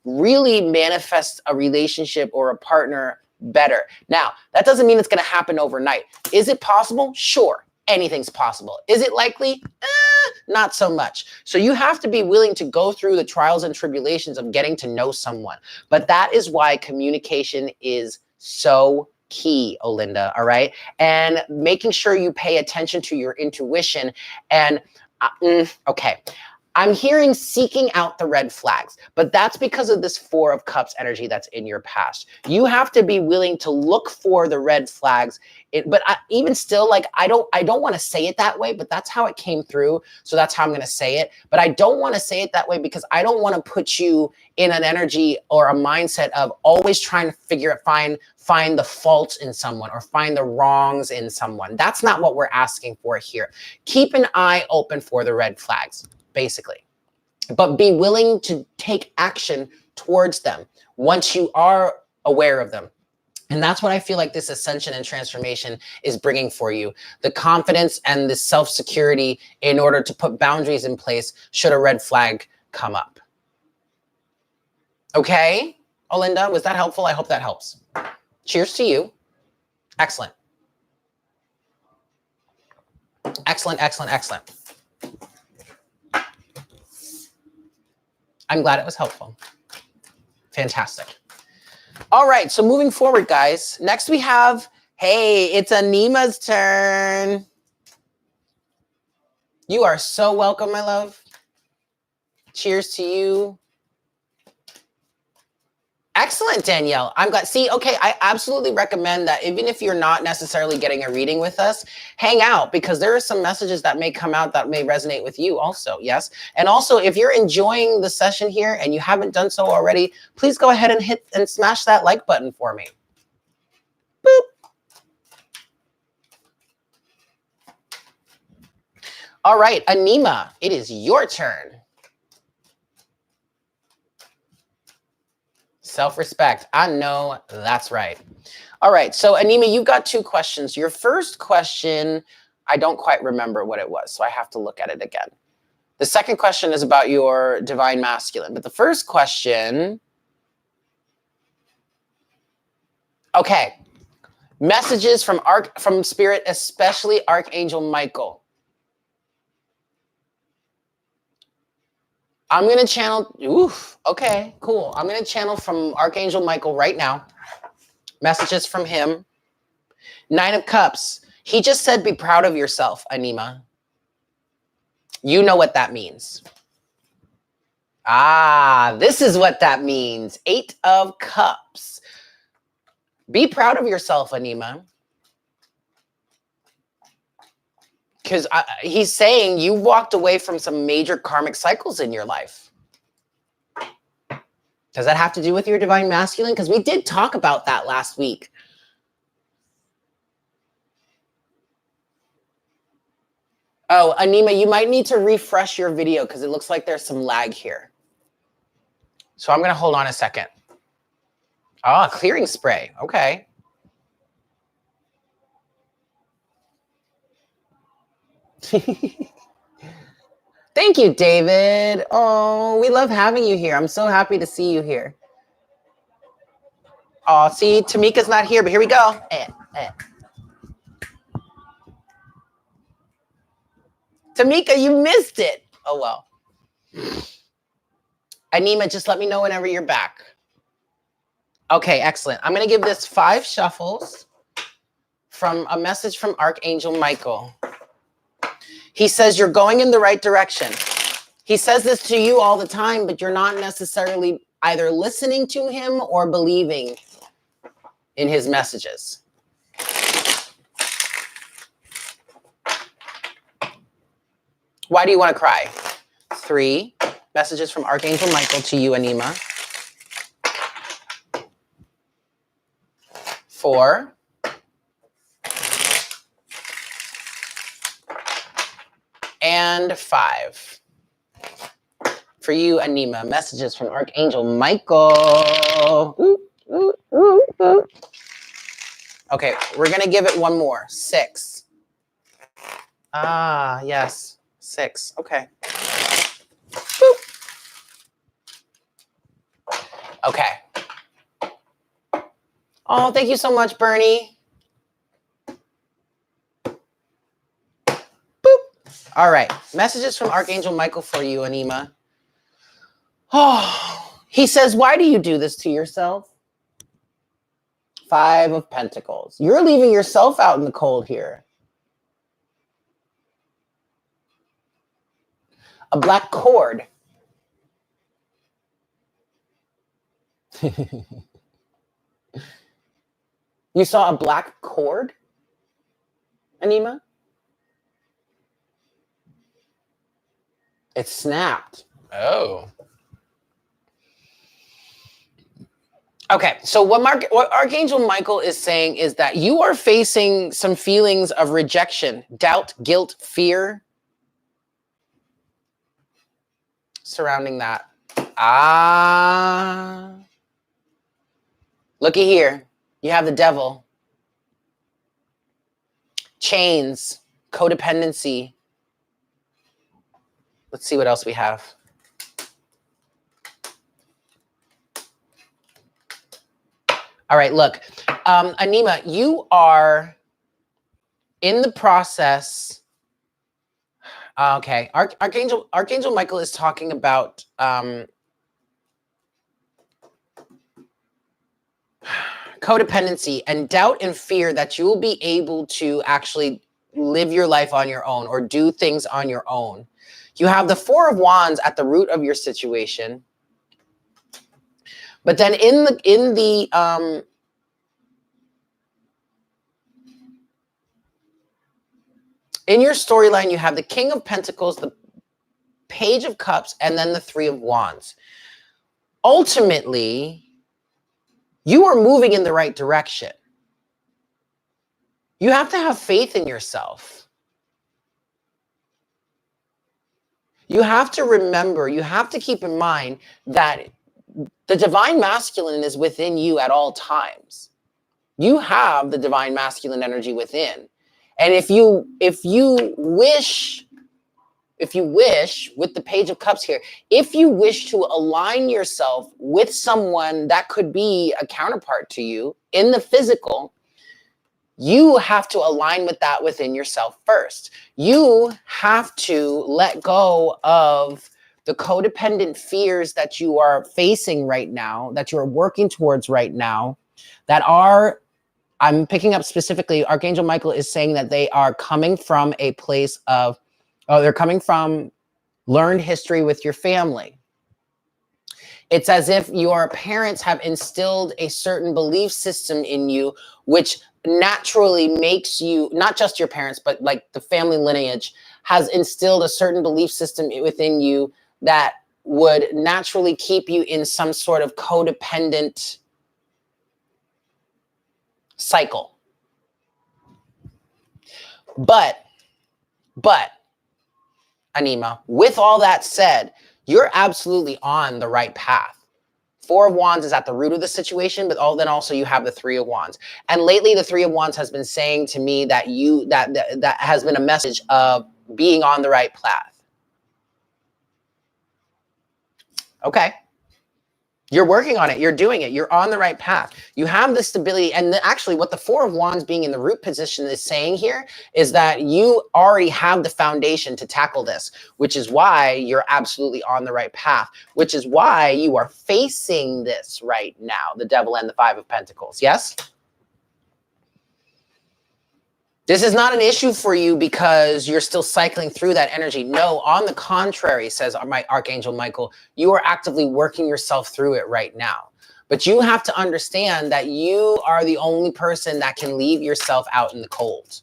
A: really manifest a relationship or a partner better. Now, that doesn't mean it's going to happen overnight. Is it possible? Sure. Anything's possible. Is it likely? Not so much. So you have to be willing to go through the trials and tribulations of getting to know someone. But that is why communication is so key, Olinda, all right? And making sure you pay attention to your intuition. And okay, I'm hearing seeking out the red flags, but that's because of this Four of Cups energy that's in your past. You have to be willing to look for the red flags. Even still, like, I don't want to say it that way, but that's how it came through. So that's how I'm going to say it. But I don't want to say it that way because I don't want to put you in an energy or a mindset of always trying to find the faults in someone or find the wrongs in someone. That's not what we're asking for here. Keep an eye open for the red flags, basically, but be willing to take action towards them once you are aware of them. And that's what I feel like this ascension and transformation is bringing for you. The confidence and the self-security in order to put boundaries in place should a red flag come up. Okay, Olinda, was that helpful? I hope that helps. Cheers to you. Excellent. Excellent, excellent, excellent. I'm glad it was helpful. Fantastic. All right, so moving forward, guys. Next we have, hey, it's Anima's turn. You are so welcome, my love. Cheers to you. Excellent, Danielle. I'm glad. See, okay, I absolutely recommend that even if you're not necessarily getting a reading with us, hang out because there are some messages that may come out that may resonate with you also, yes? And also, if you're enjoying the session here and you haven't done so already, please go ahead and hit and smash that like button for me. Boop. All right, Anima, it is your turn. Self-respect. I know that's right. All right. So Anima, you've got two questions. Your first question, I don't quite remember what it was, so I have to look at it again. The second question is about your divine masculine, but the first question, okay. Messages from Spirit, especially Archangel Michael. I'm going to channel, okay, cool. I'm going to channel from Archangel Michael right now. Messages from him. Nine of Cups. He just said, be proud of yourself, Anima. You know what that means. This is what that means. Eight of Cups. Be proud of yourself, Anima. Because he's saying you walked away from some major karmic cycles in your life. Does that have to do with your divine masculine? Because we did talk about that last week. Oh, Anima, you might need to refresh your video because it looks like there's some lag here. So I'm going to hold on a second. Ah, clearing spray. Okay. Thank you, David. Oh, we love having you here. I'm so happy to see you here. Oh, see, Tamika's not here, but here we go. Tamika, you missed it. Oh, well. Anima, just let me know whenever you're back. Okay, excellent. I'm going to give this 5 shuffles from a message from Archangel Michael. He says you're going in the right direction. He says this to you all the time, but you're not necessarily either listening to him or believing in his messages. Why do you want to cry? 3 messages from Archangel Michael to you, Anima. 4. And 5. For you, Anima, messages from Archangel Michael. Ooh, ooh, ooh, ooh. Okay, we're going to give it one more. 6. Ah, yes. 6. Okay. Boop. Okay. Oh, thank you so much, Bernie. Boop. All right. Messages from Archangel Michael for you, Anima. Oh, he says, why do you do this to yourself? 5 of Pentacles. You're leaving yourself out in the cold here. A black cord. You saw a black cord, Anima? It snapped. Oh. Okay, so what Archangel Michael is saying is that you are facing some feelings of rejection, doubt, guilt, fear surrounding that. Ah. Looky here. You have the devil. Chains, codependency. Let's see what else we have. All right, look. Anima, you are in the process. Okay, Archangel Michael is talking about codependency and doubt and fear that you will be able to actually live your life on your own or do things on your own. You have the 4 of Wands at the root of your situation. But then in your storyline, you have the King of Pentacles, the Page of Cups, and then the 3 of Wands. Ultimately, you are moving in the right direction. You have to have faith in yourself. You have to remember, you have to keep in mind that the divine masculine is within you at all times. You have the divine masculine energy within. And if you wish, with the Page of Cups here, if you wish to align yourself with someone that could be a counterpart to you in the physical, you have to align with that within yourself first. You have to let go of the codependent fears that you are facing right now, that you're working towards right now, that are, I'm picking up specifically, Archangel Michael is saying that they are coming from a place of, they're coming from learned history with your family. It's as if your parents have instilled a certain belief system in you, which naturally makes you, not just your parents, but like the family lineage has instilled a certain belief system within you that would naturally keep you in some sort of codependent cycle. But, Anima, with all that said, you're absolutely on the right path. Four of Wands is at the root of the situation, but then also you have the Three of Wands. And lately, the Three of Wands has been saying to me that that has been a message of being on the right path. Okay. You're working on it. You're doing it. You're on the right path. You have the stability. And actually, what the Four of Wands being in the root position is saying here is that you already have the foundation to tackle this, which is why you're absolutely on the right path, which is why you are facing this right now, the Devil and the Five of Pentacles. Yes? This is not an issue for you because you're still cycling through that energy. No, on the contrary, says my Archangel Michael, you are actively working yourself through it right now. But you have to understand that you are the only person that can leave yourself out in the cold.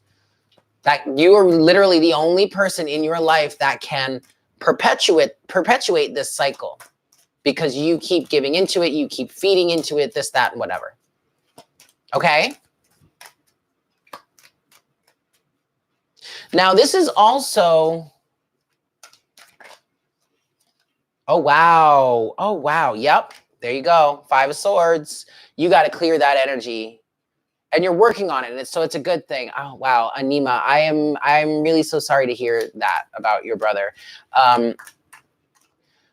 A: That you are literally the only person in your life that can perpetuate this cycle because you keep giving into it, you keep feeding into it, this, that, and whatever. Okay? Now, this is also, oh, wow. Oh, wow. Yep. There you go. Five of Swords. You got to clear that energy and you're working on it. And so it's a good thing. Oh, wow. Anima, I'm really so sorry to hear that about your brother.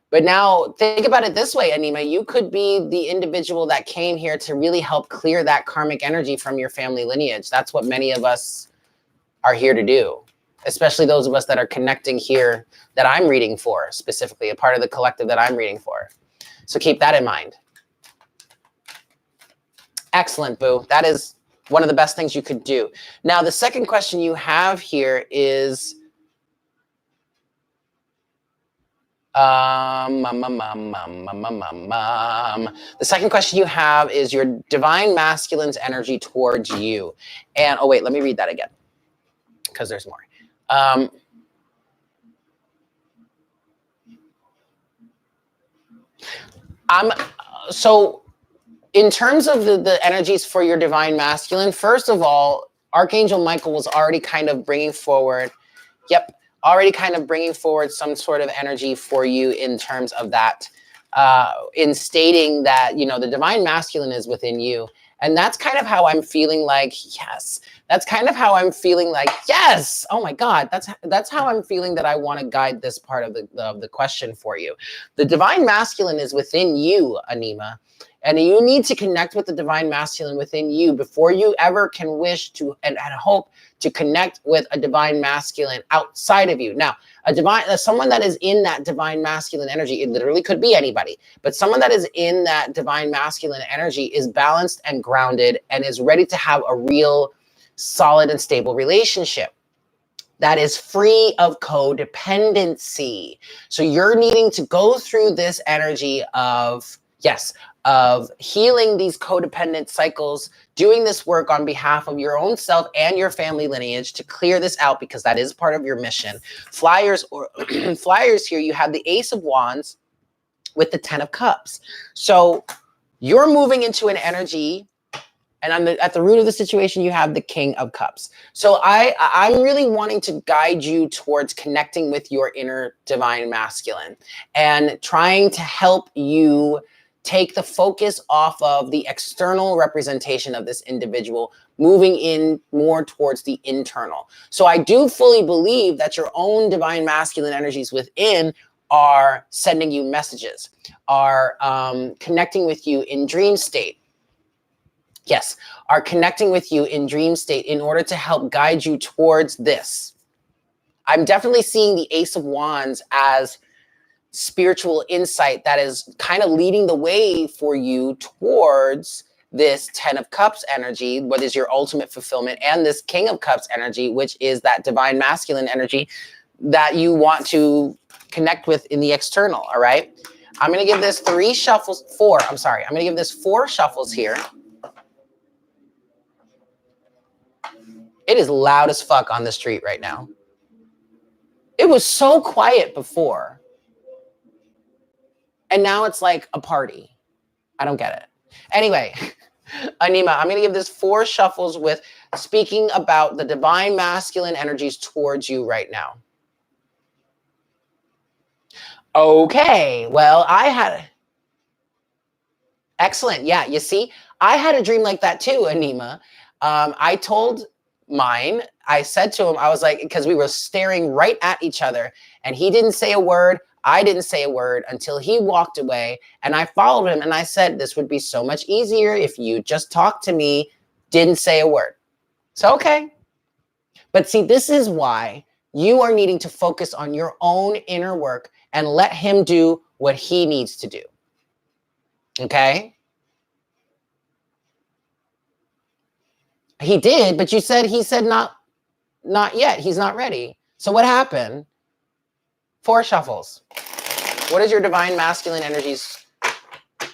A: But now think about it this way, Anima, you could be the individual that came here to really help clear that karmic energy from your family lineage. That's what many of us are here to do. Especially those of us that are connecting here that I'm reading for, specifically a part of the collective that I'm reading for. So keep that in mind. Excellent, Boo. That is one of the best things you could do. Now, the second question you have here is, the second question you have is your divine masculine's energy towards you. And, oh, wait, let me read that again because there's more. So in terms of the energies for your divine masculine, first of all, Archangel Michael was already kind of bringing forward, already kind of bringing forward some sort of energy for you in terms of that, in stating that, you know, the divine masculine is within you. And that's kind of how I'm feeling like, yes. That's kind of how I'm feeling like, yes. Oh my God, that's how I'm feeling that I want to guide this part of the question for you. The divine masculine is within you, Anima. And you need to connect with the divine masculine within you before you ever can wish to and hope to connect with a divine masculine outside of you. Now, someone that is in that divine masculine energy, it literally could be anybody, but someone that is in that divine masculine energy is balanced and grounded and is ready to have a real solid and stable relationship that is free of codependency. So you're needing to go through this energy of, yes, of healing these codependent cycles, doing this work on behalf of your own self and your family lineage to clear this out because that is part of your mission. Flyers here, you have the Ace of Wands with the 10 of Cups. So you're moving into an energy, and at the root of the situation, you have the King of Cups. So I'm really wanting to guide you towards connecting with your inner divine masculine and trying to help you take the focus off of the external representation of this individual, moving in more towards the internal. So I do fully believe that your own divine masculine energies within are sending you messages, are connecting with you in dream state. Yes, are connecting with you in dream state in order to help guide you towards this. I'm definitely seeing the Ace of Wands as spiritual insight that is kind of leading the way for you towards this 10 of Cups energy, what is your ultimate fulfillment, and this King of Cups energy, which is that divine masculine energy that you want to connect with in the external, all right? I'm going to give this I'm going to give this 4 shuffles here. It is loud as fuck on the street right now. It was so quiet before. And now it's like a party. I don't get it. Anyway, Anima, I'm going to give this 4 shuffles with speaking about the divine masculine energies towards you right now. Okay, well, I had... Excellent. Yeah, you see, I had a dream like that too, Anima. I told mine, I said to him, I was like, because we were staring right at each other and he didn't say a word. I didn't say a word until he walked away, and I followed him and I said, this would be so much easier if you just talked to me, didn't say a word. So, okay. But see, this is why you are needing to focus on your own inner work and let him do what he needs to do. Okay? He did, but he said not yet. He's not ready. So what happened? 4 shuffles. What is your divine masculine energies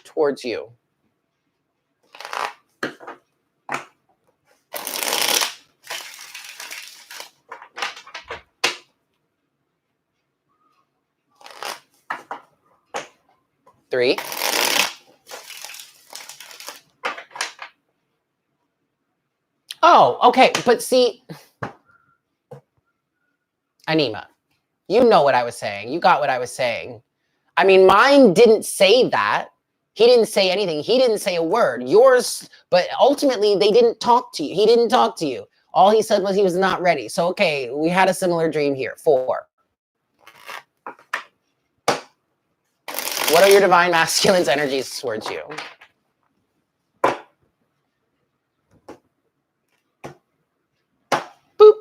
A: towards you? Three. Oh, okay. But see, Anima, you know what I was saying. You got what I was saying. I mean, mine didn't say that. He didn't say anything. He didn't say a word. Yours, but ultimately they didn't talk to you. He didn't talk to you. All he said was he was not ready. So, okay, we had a similar dream here. 4. What are your divine masculine's energies towards you? Boop.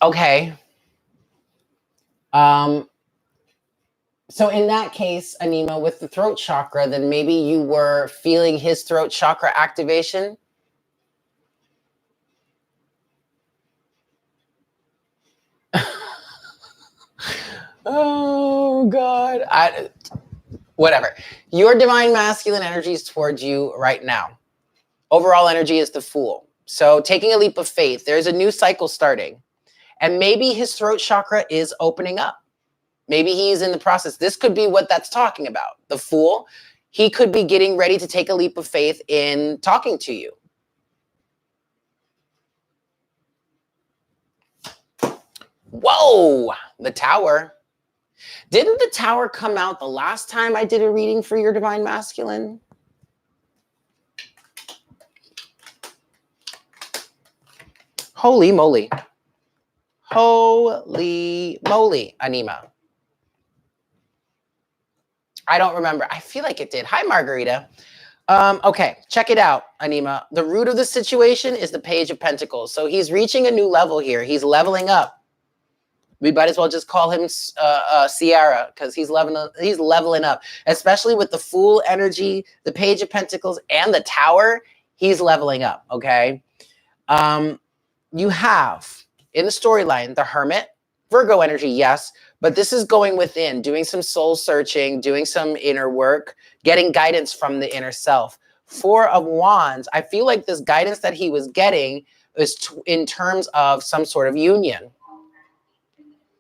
A: Okay. So in that case, Anima, with the throat chakra, then maybe you were feeling his throat chakra activation. Oh, God. Whatever. Your divine masculine energy is towards you right now. Overall energy is the Fool. So taking a leap of faith, there's a new cycle starting. And maybe his throat chakra is opening up. Maybe he's in the process. This could be what that's talking about. The Fool, he could be getting ready to take a leap of faith in talking to you. Whoa, the Tower. Didn't the Tower come out the last time I did a reading for your divine masculine? Holy moly. Holy moly, Anima. I don't remember. I feel like it did. Hi, Margarita. Okay, check it out, Anima. The root of the situation is the Page of Pentacles. So he's reaching a new level here. He's leveling up. We might as well just call him Sierra, because he's leveling up, especially with the Fool energy, the Page of Pentacles, and the Tower. He's leveling up, okay? You have, in the storyline, the Hermit, Virgo energy, yes, but this is going within, doing some soul searching, doing some inner work, getting guidance from the inner self. 4 of Wands, I feel like this guidance that he was getting is in terms of some sort of union.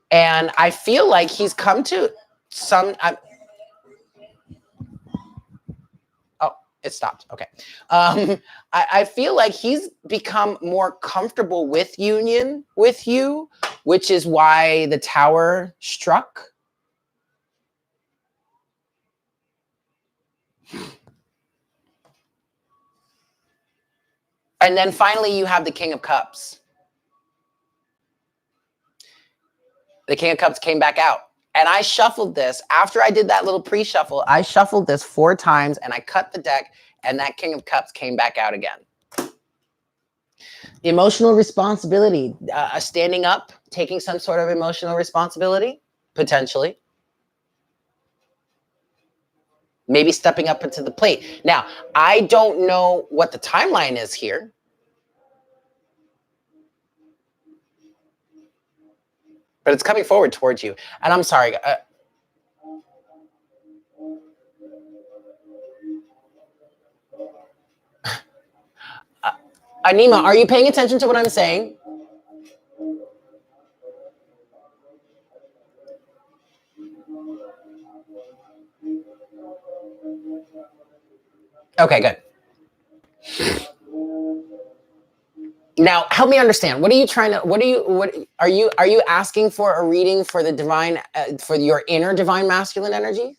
A: And I feel like he's come to some... oh, it stopped. Okay. I feel like he's become more comfortable with union with you, which is why the Tower struck. And then finally, you have the King of Cups. The King of Cups came back out. And I shuffled this. After I did that little pre-shuffle, I shuffled this 4 times and I cut the deck, and that King of Cups came back out again. Emotional responsibility, standing up, taking some sort of emotional responsibility, potentially. Maybe stepping up into the plate. Now, I don't know what the timeline is here. but it's coming forward towards you. And I'm sorry. Anima, are you paying attention to what I'm saying? Okay, good. Now, help me understand. What are you trying to? What are you? Are you asking for a reading for the divine, for your inner divine masculine energy?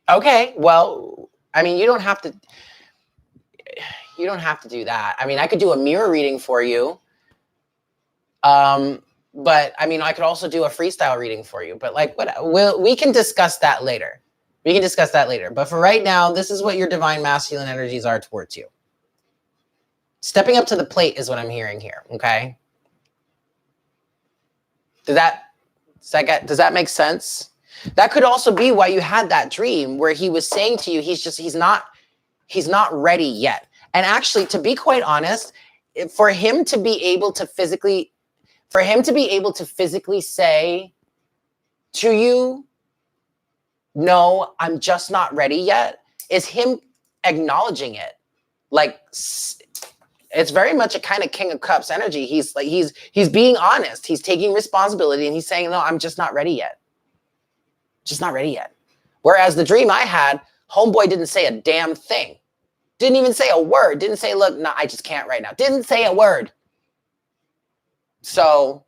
A: Okay. Well, I mean, you don't have to. You don't have to do that. I mean, I could do a mirror reading for you. But I mean, I could also do a freestyle reading for you. But like, we can discuss that later. We can discuss that later. But for right now, this is what your divine masculine energies are towards you. Stepping up to the plate is what I'm hearing here. Okay. Does that make sense? That could also be why you had that dream where he was saying to you, he's not ready yet. And actually, to be quite honest, for him to be able to physically say to you, no, I'm just not ready yet, is him acknowledging it. Like, it's very much a kind of King of Cups energy. He's being honest. He's taking responsibility and he's saying, no, I'm just not ready yet. Just not ready yet. Whereas the dream I had, homeboy didn't say a damn thing. Didn't even say a word. Didn't say, look, no, I just can't right now. Didn't say a word. So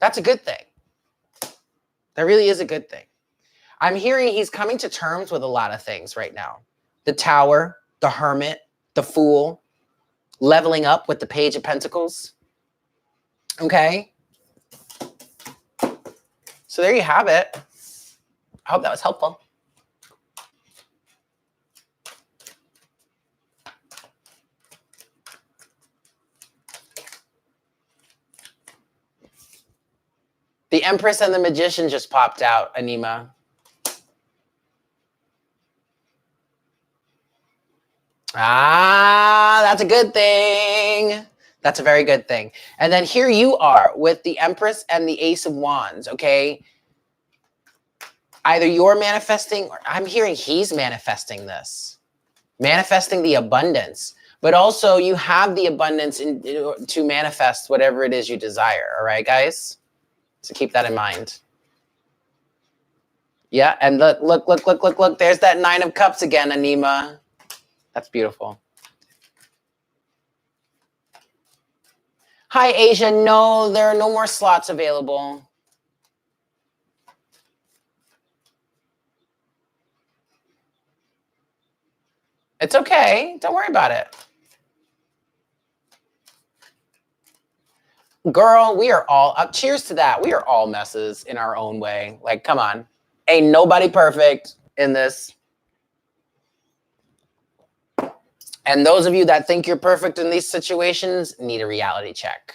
A: that's a good thing. That really is a good thing. I'm hearing he's coming to terms with a lot of things right now. The Tower, the Hermit, the Fool, leveling up with the Page of Pentacles. Okay. So there you have it. I hope that was helpful. The Empress and the Magician just popped out, Anima. Ah, that's a good thing. That's a very good thing. And then here you are with the Empress and the Ace of Wands, okay? Either you're manifesting, or I'm hearing he's manifesting this. Manifesting the abundance. But also you have the abundance to manifest whatever it is you desire, all right, guys? So keep that in mind. Yeah, and look. There's that Nine of Cups again, Anima. That's beautiful. Hi, Asia. No, there are no more slots available. It's okay. Don't worry about it. Girl, we are all up. Cheers to that. We are all messes in our own way. Like, come on. Ain't nobody perfect in this. And those of you that think you're perfect in these situations need a reality check.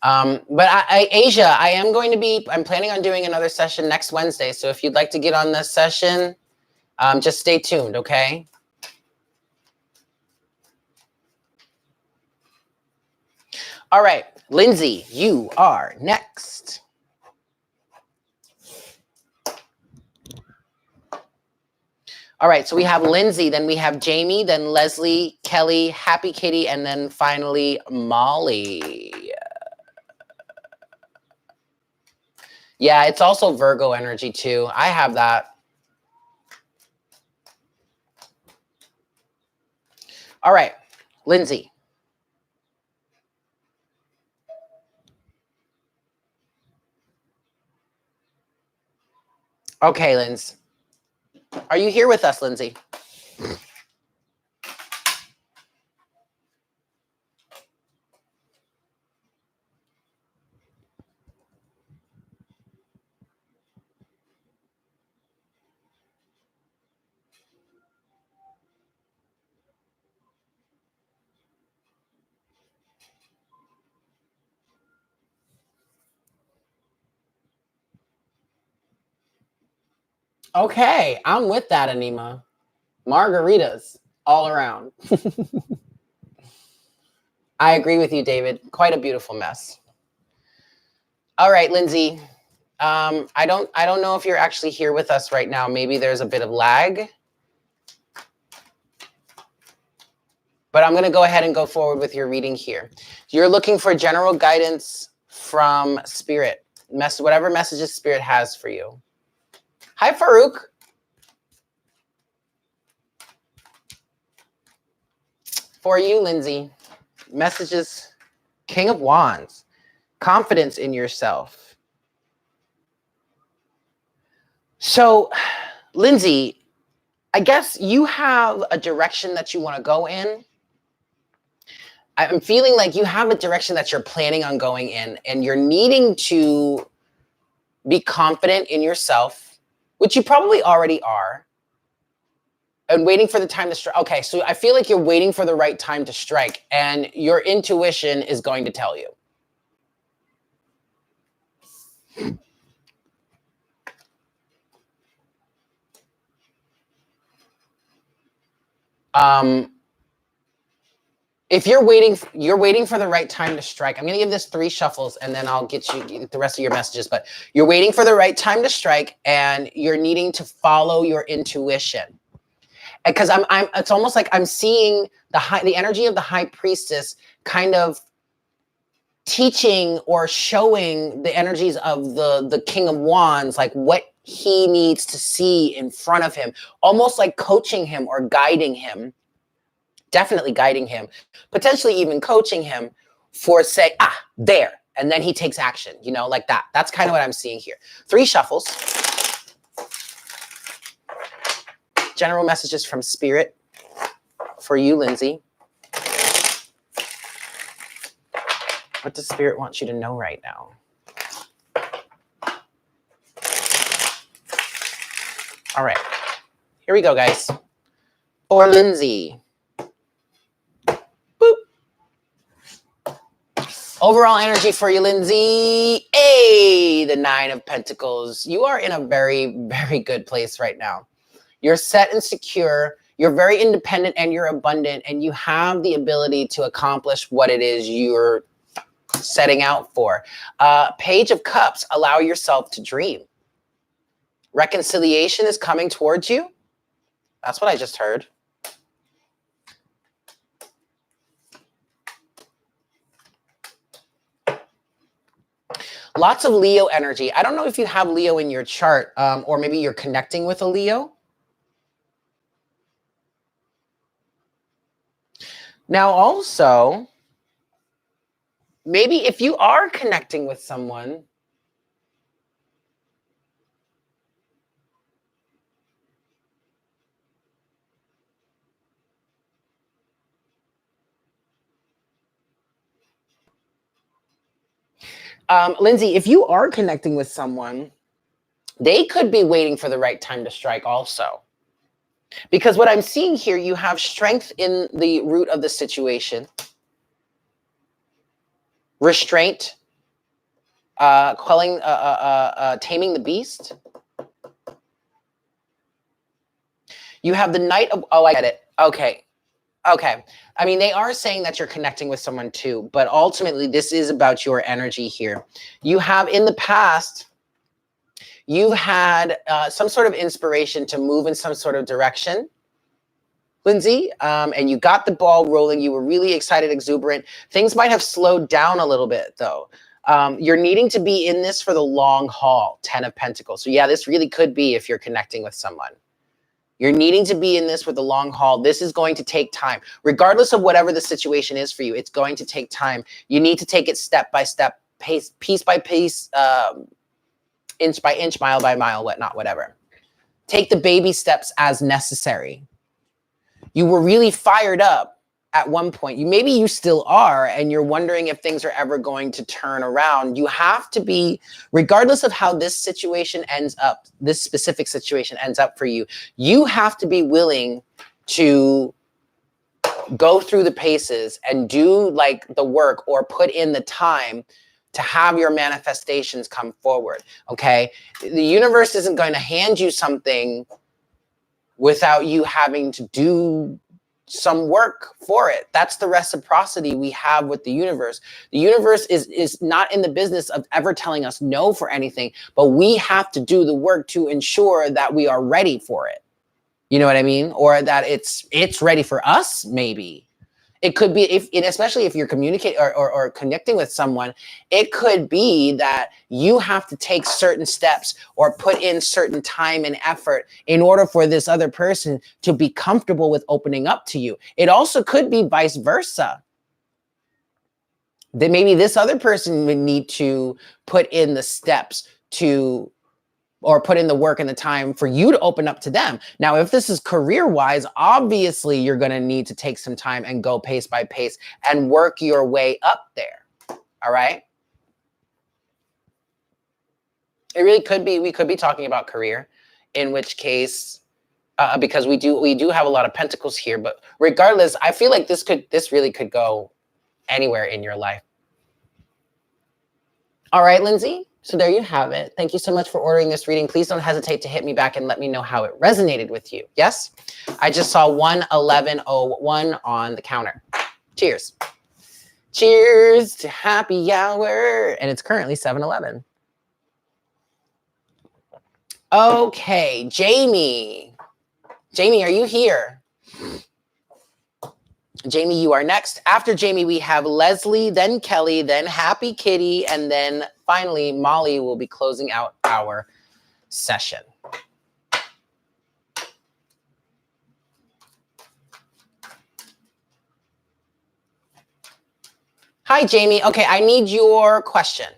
A: But Asia, I'm planning on doing another session next Wednesday. So if you'd like to get on this session, just stay tuned, okay? All right, Lindsay, you are next. All right, so we have Lindsay, then we have Jamie, then Leslie, Kelly, Happy Kitty, and then finally Molly. Yeah, it's also Virgo energy too. I have that. All right, Lindsay. Okay, Lindsay. Are you here with us, Lindsay? Okay, I'm with that, Anima. Margaritas all around. I agree with you, David. Quite a beautiful mess. All right, Lindsay. I don't know if you're actually here with us right now. Maybe there's a bit of lag. But I'm going to go ahead and go forward with your reading here. You're looking for general guidance from Spirit. Whatever messages Spirit has for you. Hi, Farouk. For you, Lindsay. Messages. King of Wands. Confidence in yourself. So, Lindsay, I guess you have a direction that you want to go in. I'm feeling like you have a direction that you're planning on going in, and you're needing to be confident in yourself, which you probably already are, and waiting for the time to strike. Okay, so I feel like you're waiting for the right time to strike, and your intuition is going to tell you. If you're waiting for the right time to strike. I'm going to give this 3 shuffles and then I'll get you the rest of your messages. But you're waiting for the right time to strike and you're needing to follow your intuition. Because it's almost like I'm seeing the energy of the high priestess kind of teaching or showing the energies of the King of Wands, like what he needs to see in front of him, almost like coaching him or guiding him. Definitely guiding him, potentially even coaching him for say, there. And then he takes action, like that. That's kind of what I'm seeing here. 3 shuffles. General messages from Spirit for you, Lindsay. What does Spirit want you to know right now? All right, here we go, guys. For Lindsay. Overall energy for you, Lindsay. The 9 of Pentacles. You are in a very, very good place right now. You're set and secure. You're very independent and you're abundant. And you have the ability to accomplish what it is you're setting out for. Page of Cups. Allow yourself to dream. Reconciliation is coming towards you. That's what I just heard. Lots of Leo energy. I don't know if you have Leo in your chart, or maybe you're connecting with a Leo. Now, also, maybe if you are connecting with someone, Lindsay, if you are connecting with someone, they could be waiting for the right time to strike also. Because what I'm seeing here, you have strength in the root of the situation. Restraint, quelling, taming the beast. You have the Knight of, I get it. Okay. I mean, they are saying that you're connecting with someone too, but ultimately this is about your energy here. You have in the past, you've had some sort of inspiration to move in some sort of direction, Lindsay, and you got the ball rolling. You were really excited, exuberant. Things might have slowed down a little bit though. You're needing to be in this for the long haul, 10 of Pentacles. So yeah, this really could be if you're connecting with someone. You're needing to be in this for the long haul. This is going to take time. Regardless of whatever the situation is for you, it's going to take time. You need to take it step by step, piece by piece, inch by inch, mile by mile, whatnot, whatever. Take the baby steps as necessary. You were really fired up at one point. Maybe you still are, and you're wondering if things are ever going to turn around. You have to be, regardless of how this situation ends up, this specific situation ends up for you, you have to be willing to go through the paces and do like the work or put in the time to have your manifestations come forward, okay? The universe isn't going to hand you something without you having to do some work for it. That's the reciprocity we have with the universe. The universe is not in the business of ever telling us no for anything, but we have to do the work to ensure that we are ready for it. You know what I mean? Or that it's ready for us, maybe. It could be, especially if you're communicating or connecting with someone, it could be that you have to take certain steps or put in certain time and effort in order for this other person to be comfortable with opening up to you. It also could be vice versa. That maybe this other person would need to put in the steps or put in the work and the time for you to open up to them. Now, if this is career-wise, obviously you're going to need to take some time and go pace by pace and work your way up there. All right? It really could be, we could be talking about career, in which case, because we do have a lot of pentacles here, but regardless, I feel like this really could go anywhere in your life. All right, Lindsay. So there you have it. Thank you so much for ordering this reading. Please don't hesitate to hit me back and let me know how it resonated with you. Yes? I just saw 11101 on the counter. Cheers. Cheers to happy hour. And it's currently 7:11. Okay, Jamie. Jamie, are you here? Jamie, you are next. After Jamie, we have Leslie, then Kelly, then Happy Kitty, and then finally, Molly will be closing out our session. Hi, Jamie. Okay, I need your question.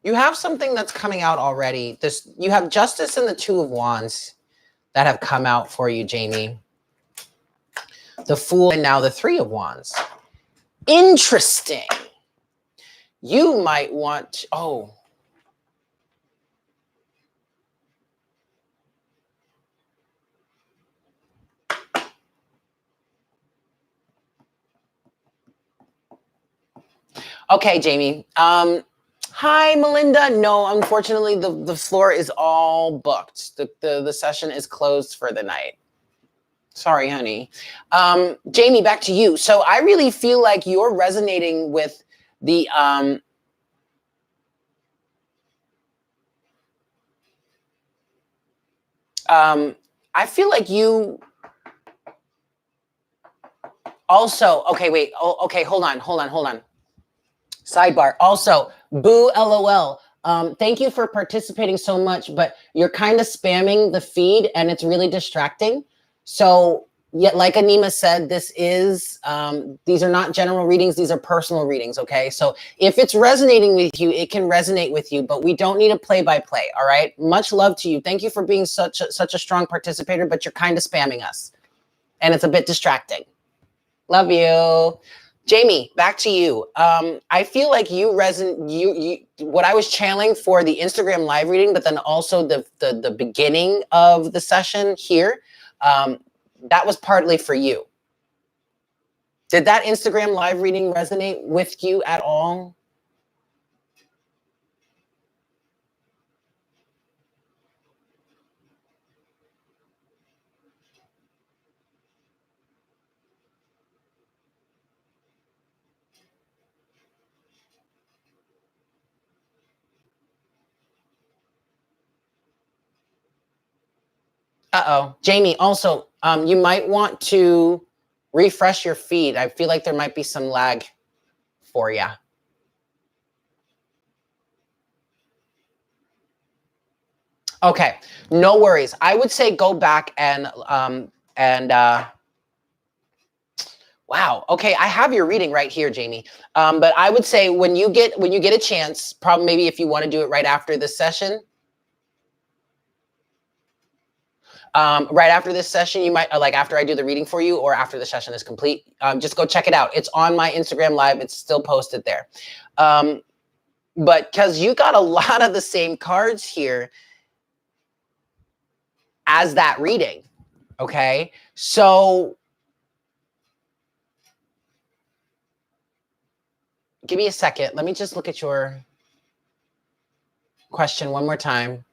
A: You have something that's coming out already. You have Justice and the Two of Wands that have come out for you, Jamie. The Fool and now the Three of Wands. Interesting. You might want, Okay, Jamie. Hi, Melinda. No, unfortunately, the floor is all booked. The session is closed for the night. Sorry, honey. Jamie, back to you. So I really feel like you're resonating with the I feel like you also, okay, wait. Oh, okay, hold on. Sidebar. Also, boo, LOL. Thank you for participating so much, but you're kind of spamming the feed and it's really distracting. So, yet, like Anima said, these are not general readings. These are personal readings. Okay. So if it's resonating with you, it can resonate with you, but we don't need a play-by-play. All right. Much love to you. Thank you for being such a strong participator, but you're kind of spamming us and it's a bit distracting. Love you. Jamie, back to you. I feel like you what I was channeling for the Instagram live reading, but then also the beginning of the session here, that was partly for you. Did that Instagram live reading resonate with you at all? Uh-oh. Jamie, also, you might want to refresh your feed. I feel like there might be some lag for you. Okay, no worries. I would say go back and wow. Okay, I have your reading right here, Jamie. But I would say when you get a chance, probably maybe if you want to do it right after this session. right after this session, you might, like after I do the reading for you or after the session is complete, just go check it out. It's on my Instagram live. It's still posted there. But because you got a lot of the same cards here as that reading, okay? So give me a second. Let me just look at your question one more time.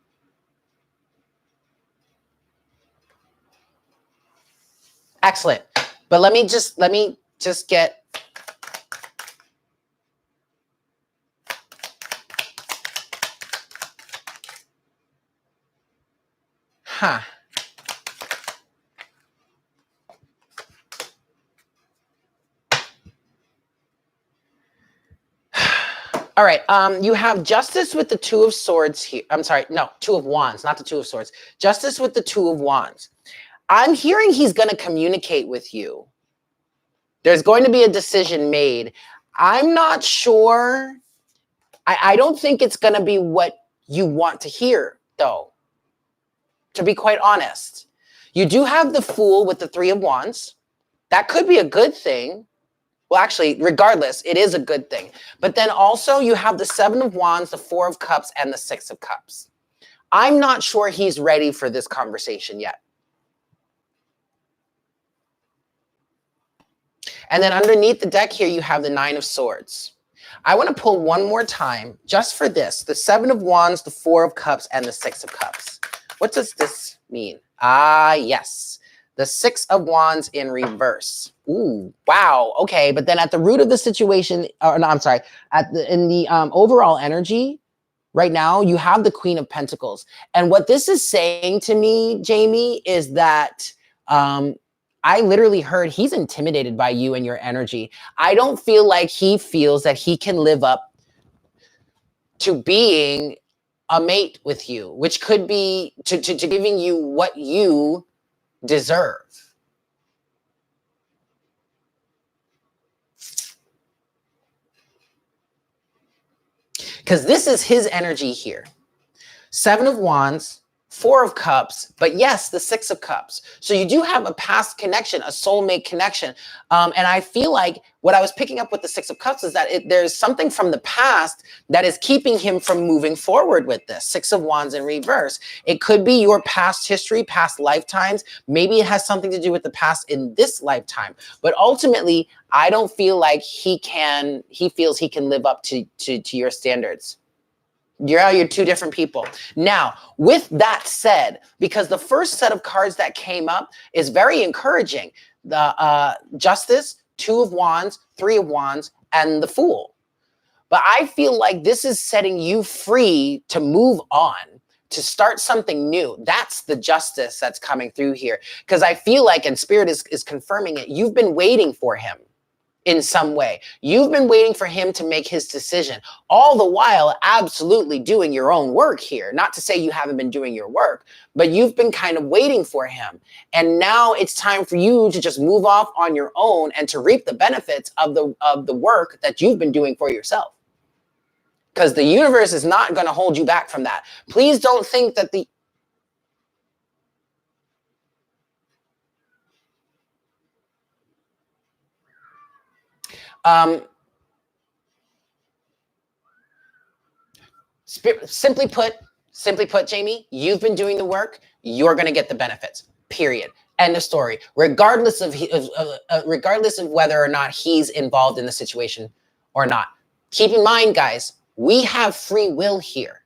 A: Excellent. But let me just get, All right, you have Justice with the Two of Swords here. I'm sorry, no, Two of Wands, not the Two of Swords. Justice with the Two of Wands. I'm hearing he's going to communicate with you. There's going to be a decision made. I'm not sure. I don't think it's going to be what you want to hear, though, to be quite honest. You do have the Fool with the Three of Wands. That could be a good thing. Well, actually, regardless, it is a good thing. But then also you have the Seven of Wands, the Four of Cups, and the Six of Cups. I'm not sure he's ready for this conversation yet. And then underneath the deck here, you have the Nine of Swords. I want to pull one more time just for this. The Seven of Wands, the Four of Cups, and the Six of Cups. What does this mean? Ah, yes. The Six of Wands in reverse. Ooh, wow. Okay, but then at the root of the situation, or no, I'm sorry, in the overall energy, right now, you have the Queen of Pentacles. And what this is saying to me, Jamie, is that I literally heard he's intimidated by you and your energy. I don't feel like he feels that he can live up to being a mate with you, which could be to giving you what you deserve. Because this is his energy here. Seven of Wands, Four of Cups, but yes, the Six of Cups. So you do have a past connection, a soulmate connection. And I feel like what I was picking up with the Six of Cups is that there's something from the past that is keeping him from moving forward with this. Six of Wands in reverse. It could be your past history, past lifetimes. Maybe it has something to do with the past in this lifetime. But ultimately, I don't feel like he feels he can live up to your standards. You're two different people. Now, with that said, because the first set of cards that came up is very encouraging. The Justice, Two of Wands, Three of Wands, and the Fool. But I feel like this is setting you free to move on, to start something new. That's the justice that's coming through here. Because I feel like, and Spirit is confirming it, you've been waiting for him. In some way, you've been waiting for him to make his decision, all the while absolutely doing your own work here. Not to say you haven't been doing your work, but you've been kind of waiting for him. And now it's time for you to just move off on your own and to reap the benefits of the work that you've been doing for yourself. Because the universe is not going to hold you back from that. Please don't think that simply put, Jamie, you've been doing the work. You're going to get the benefits. Period. End of story. Regardless of whether or not he's involved in the situation or not. Keep in mind, guys, we have free will here.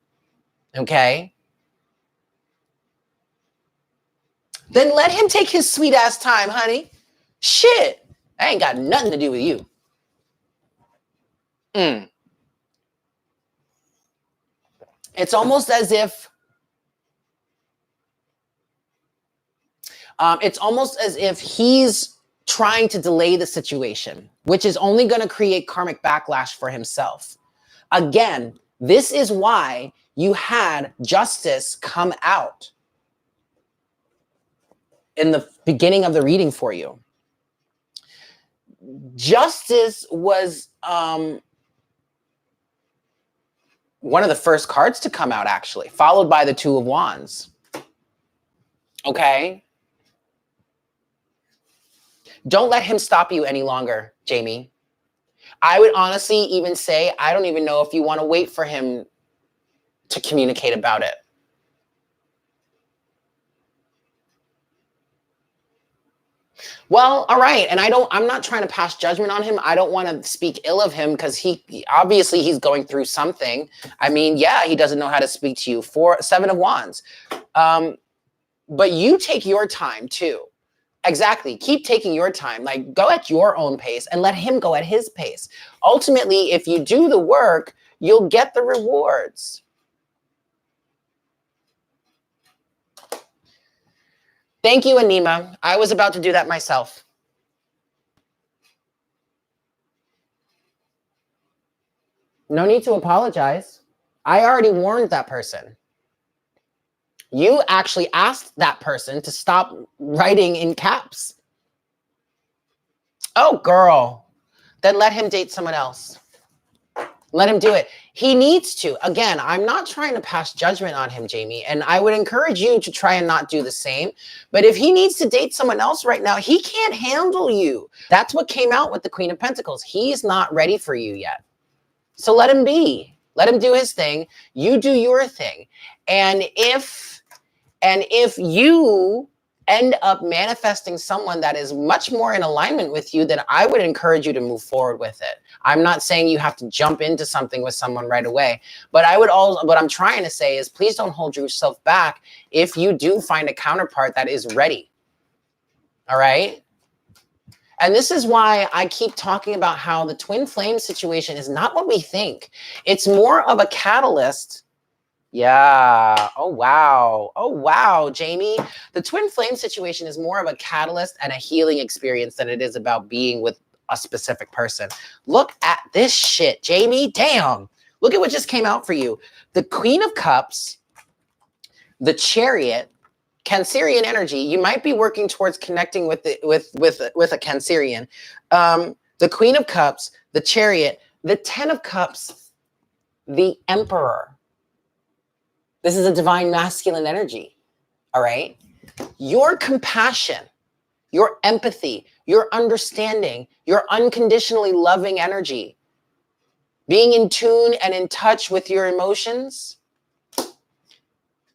A: Okay? Then let him take his sweet ass time, honey. Shit. That ain't got nothing to do with you. It's almost as if he's trying to delay the situation, which is only going to create karmic backlash for himself. Again, this is why you had Justice come out in the beginning of the reading for you. Justice was one of the first cards to come out, actually, followed by the Two of Wands. Okay? Don't let him stop you any longer, Jamie. I would honestly even say, I don't even know if you want to wait for him to communicate about it. Well, all right. And I'm not trying to pass judgment on him. I don't want to speak ill of him because obviously he's going through something. I mean, yeah, he doesn't know how to speak to you. Seven of Wands. But you take your time too. Exactly. Keep taking your time. Like, go at your own pace and let him go at his pace. Ultimately, if you do the work, you'll get the rewards. Thank you, Anima. I was about to do that myself. No need to apologize. I already warned that person. You actually asked that person to stop writing in caps. Oh, girl. Then let him date someone else. Let him do it. He needs to. Again, I'm not trying to pass judgment on him, Jamie, and I would encourage you to try and not do the same. But if he needs to date someone else right now, he can't handle you. That's what came out with the Queen of Pentacles. He's not ready for you yet. So let him be. Let him do his thing. You do your thing. And if you end up manifesting someone that is much more in alignment with you, then I would encourage you to move forward with it. I'm not saying you have to jump into something with someone right away, but what I'm trying to say is please don't hold yourself back if you do find a counterpart that is ready. All right? And this is why I keep talking about how the twin flame situation is not what we think. It's more of a catalyst. Yeah. Oh, wow. Oh, wow, Jamie. The twin flame situation is more of a catalyst and a healing experience than it is about being with a specific person. Look at this shit, Jamie. Damn. Look at what just came out for you. The Queen of Cups, the Chariot, Cancerian energy. You might be working towards connecting with a Cancerian. The Queen of Cups, the Chariot, the Ten of Cups, the Emperor. This is a divine masculine energy, all right? Your compassion, your empathy, your understanding, your unconditionally loving energy, being in tune and in touch with your emotions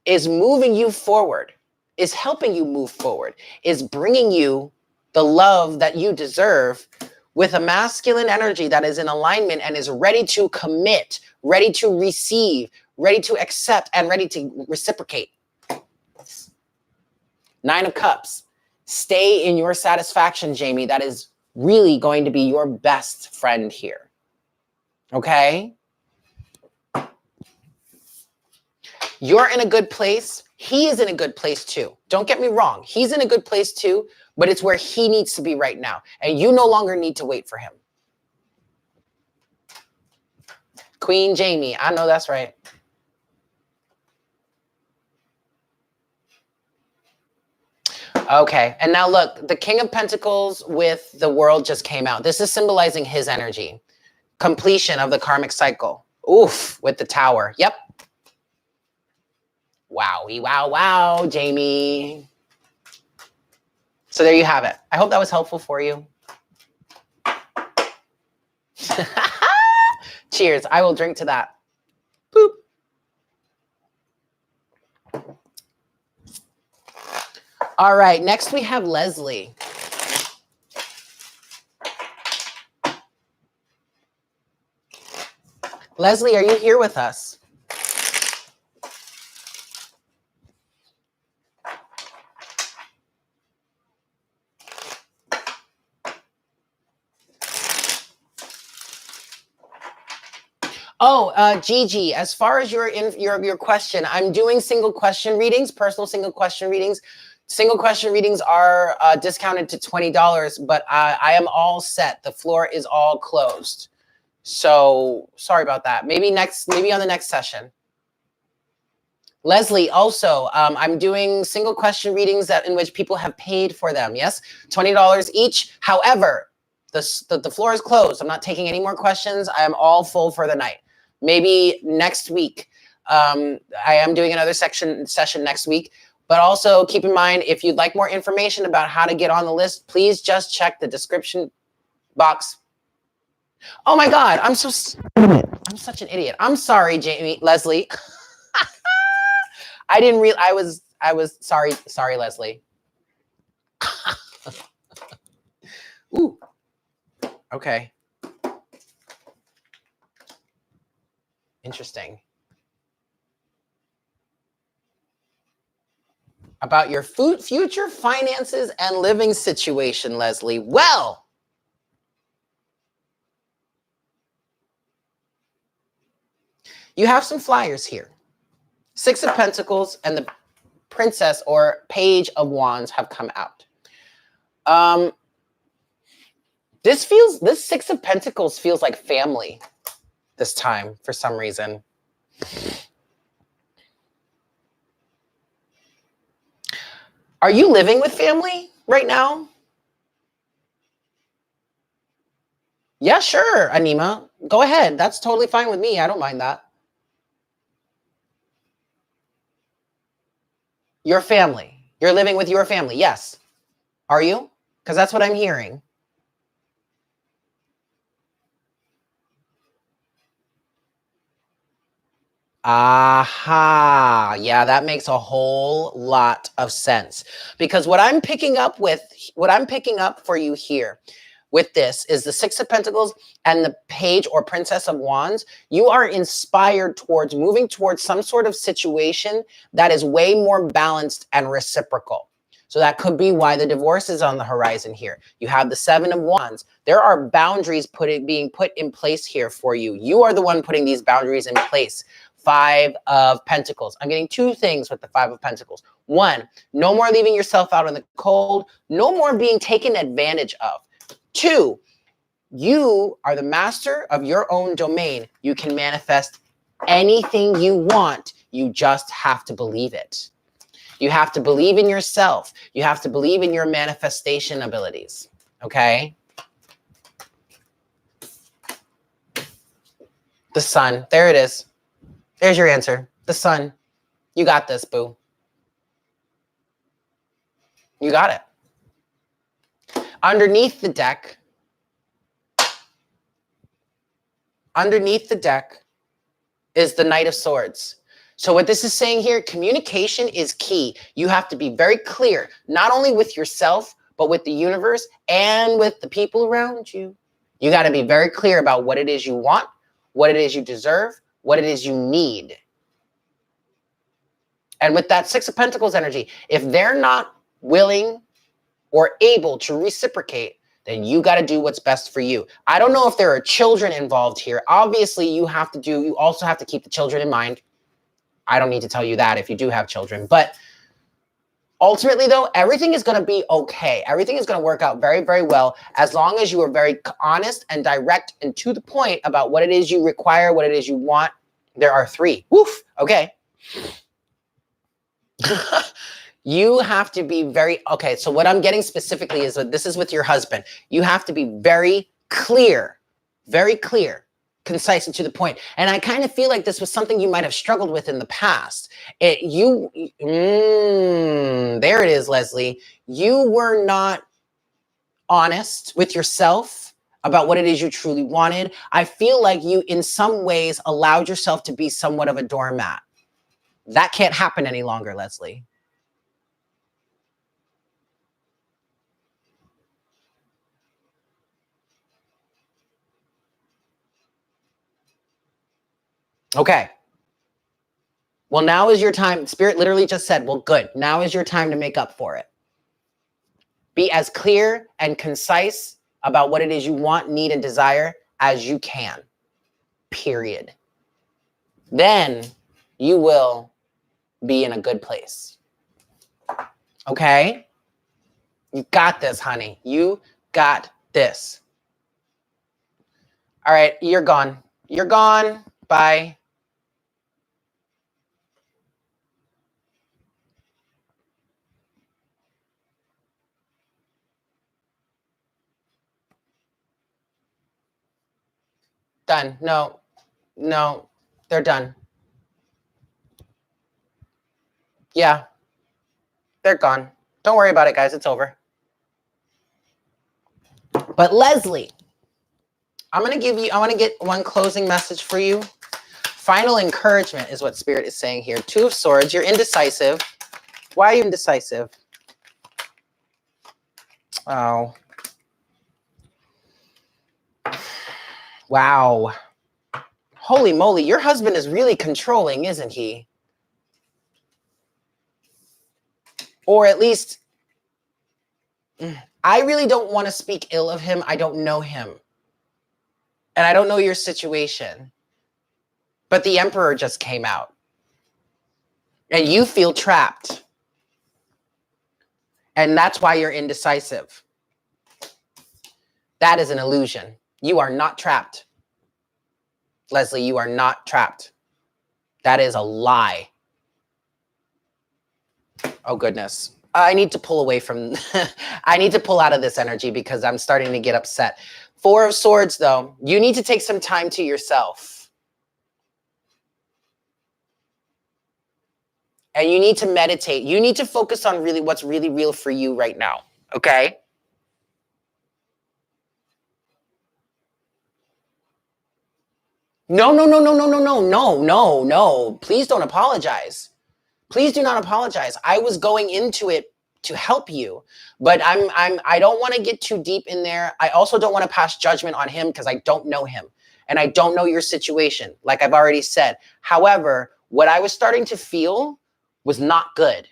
A: is moving you forward, is helping you move forward, is bringing you the love that you deserve with a masculine energy that is in alignment and is ready to commit, ready to receive, ready to accept, and ready to reciprocate. Nine of Cups. Stay in your satisfaction, Jamie. That is really going to be your best friend here. Okay? You're in a good place. He is in a good place too. Don't get me wrong. He's in a good place too, but it's where he needs to be right now. And you no longer need to wait for him. Queen Jamie. I know that's right. Okay, and now look, the King of Pentacles with the World just came out. This is symbolizing his energy. Completion of the karmic cycle. Oof, with the Tower. Yep. Wowie, wow, wow, Jamie. So there you have it. I hope that was helpful for you. Cheers. I will drink to that. Boop. All right, next we have Leslie. Leslie, are you here with us? Oh, Gigi, as far as your question, I'm doing single question readings, personal single question readings. Single question readings are discounted to $20, but I am all set. The floor is all closed. So sorry about that. Maybe on the next session. Leslie, also, I'm doing single question readings in which people have paid for them. Yes, $20 each. However, the floor is closed. I'm not taking any more questions. I am all full for the night. Maybe next week. I am doing another session next week. But also keep in mind, if you'd like more information about how to get on the list, please just check the description box. Oh my God, I'm such an idiot. I'm sorry, Leslie. I didn't real. I was sorry, Leslie. Ooh. Okay. Interesting. About your future finances and living situation, Leslie. Well, you have some flyers here. Six of Pentacles and the Princess or Page of Wands have come out. This Six of Pentacles feels like family this time for some reason. Are you living with family right now? Yeah, sure, Anima. Go ahead. That's totally fine with me. I don't mind that. Your family. You're living with your family. Yes. Are you? Because that's what I'm hearing. Aha. Yeah, that makes a whole lot of sense. Because what I'm picking up for you here with this is the Six of Pentacles and the Page or Princess of Wands. You are inspired towards moving towards some sort of situation that is way more balanced and reciprocal. So that could be why the divorce is on the horizon here. You have the Seven of Wands. There are boundaries being put in place here for you. You are the one putting these boundaries in place. Five of Pentacles. I'm getting two things with the Five of Pentacles. One, no more leaving yourself out in the cold. No more being taken advantage of. Two, you are the master of your own domain. You can manifest anything you want. You just have to believe it. You have to believe in yourself. You have to believe in your manifestation abilities. Okay? The Sun. There it is. There's your answer. The Sun. You got this, boo. You got it. Underneath the deck is the Knight of Swords. So what this is saying here, communication is key. You have to be very clear, not only with yourself, but with the universe and with the people around you. You got to be very clear about what it is you want, what it is you deserve, what it is you need. And with that Six of Pentacles energy, if they're not willing or able to reciprocate, then you got to do what's best for you. I don't know if there are children involved here. Obviously, you also have to keep the children in mind. I don't need to tell you that if you do have children. But ultimately, though, everything is going to be okay. Everything is going to work out very, very well as long as you are very honest and direct and to the point about what it is you require, what it is you want. There are three. Woof. Okay. You have to be okay. So what I'm getting specifically is that this is with your husband. You have to be very clear, concise and to the point. And I kind of feel like this was something you might have struggled with in the past. There it is, Leslie. You were not honest with yourself about what it is you truly wanted. I feel like you, in some ways, allowed yourself to be somewhat of a doormat. That can't happen any longer, Leslie. Okay. Well, now is your time. Spirit literally just said, well, good. Now is your time to make up for it. Be as clear and concise about what it is you want, need, and desire as you can. Period. Then you will be in a good place. Okay? You got this, honey. You got this. All right, you're gone. You're gone. Bye. Done. No, they're done. Yeah. They're gone. Don't worry about it, guys. It's over. But Leslie, I want to get one closing message for you. Final encouragement is what Spirit is saying here. Two of Swords. You're indecisive. Why are you indecisive? Oh. Wow. Holy moly. Your husband is really controlling, isn't he? Or at least, I really don't want to speak ill of him. I don't know him. And I don't know your situation. But the Emperor just came out. And you feel trapped. And that's why you're indecisive. That is an illusion. You are not trapped. Leslie, you are not trapped. That is a lie. Oh, goodness. I need to pull away from, I need to pull out of this energy because I'm starting to get upset. Four of Swords, though, you need to take some time to yourself. And you need to meditate. You need to focus on really what's really real for you right now. Okay? No. Please don't apologize. Please do not apologize. I was going into it to help you, but I don't want to get too deep in there. I also don't want to pass judgment on him because I don't know him and I don't know your situation, like I've already said. However, what I was starting to feel was not good,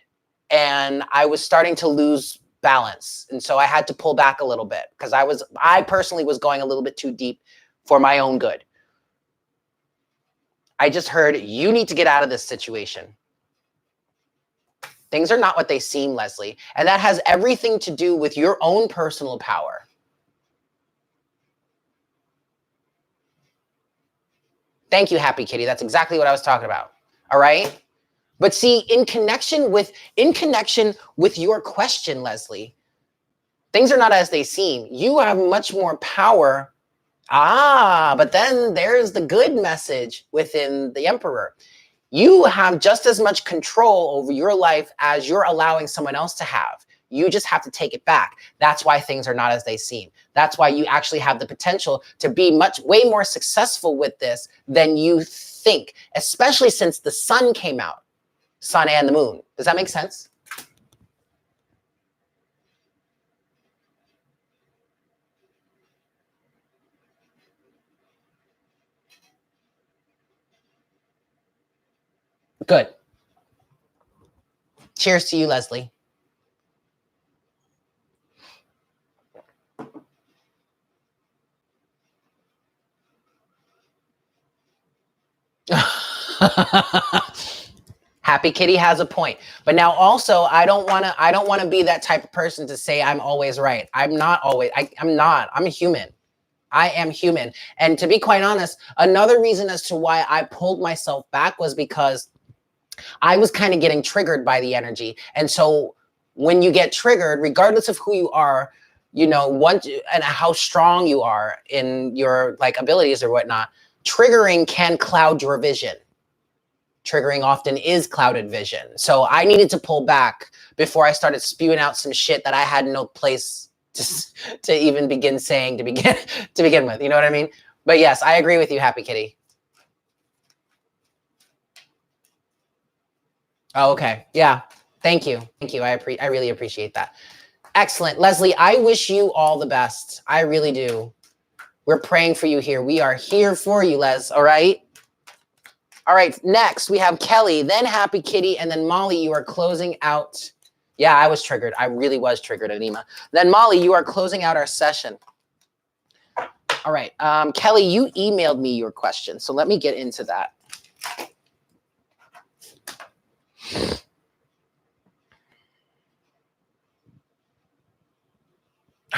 A: and I was starting to lose balance, and so I had to pull back a little bit because I personally was going a little bit too deep for my own good. I just heard you need to get out of this situation. Things are not what they seem, Leslie. And that has everything to do with your own personal power. Thank you, Happy Kitty. That's exactly what I was talking about. All right? But see, in connection with your question, Leslie, things are not as they seem. You have much more power. But then there's the good message within the Emperor. You have just as much control over your life as you're allowing someone else to have. You just have to take it back. That's why things are not as they seem. That's why you actually have the potential to be way more successful with this than you think, especially since the sun came out, sun and the moon. Does that make sense? Good. Cheers to you, Leslie. Happy Kitty has a point. But now also, I don't want to be that type of person to say I'm always right. I'm not always. I'm not. I'm a human. I am human. And to be quite honest, another reason as to why I pulled myself back was because I was kind of getting triggered by the energy. And so when you get triggered, regardless of who you are, and how strong you are in your abilities or whatnot, triggering can cloud your vision. Triggering often is clouded vision. So I needed to pull back before I started spewing out some shit that I had no place to even begin saying to begin with. You know what I mean? But yes, I agree with you, Happy Kitty. Oh, okay. Yeah. Thank you. I really appreciate that. Excellent. Leslie, I wish you all the best. I really do. We're praying for you here. We are here for you, Les. All right. All right. Next, we have Kelly, then Happy Kitty, and then Molly. You are closing out. Yeah, I was triggered. I really was triggered, Anima. Then Molly, you are closing out our session. All right. Kelly, you emailed me your question. So let me get into that.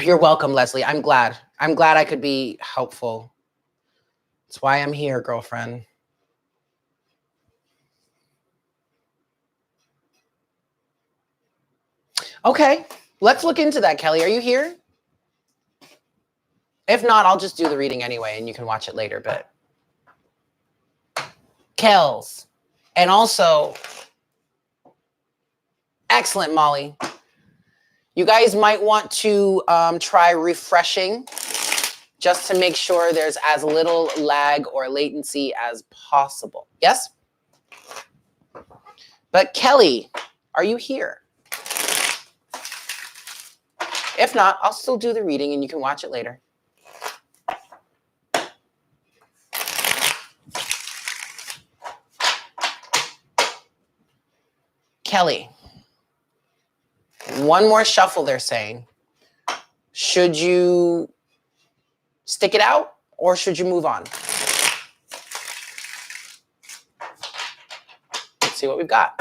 A: You're welcome, Leslie. I'm glad. I'm glad I could be helpful. That's why I'm here, girlfriend. Okay, let's look into that, Kelly. Are you here? If not, I'll just do the reading anyway, and you can watch it later. But Kels, and also Excellent, Molly. You guys might want to try refreshing just to make sure there's as little lag or latency as possible. Yes? But Kelly, are you here? If not, I'll still do the reading and you can watch it later. Kelly, one more shuffle, they're saying. Should you stick it out or should you move on? Let's see what we've got.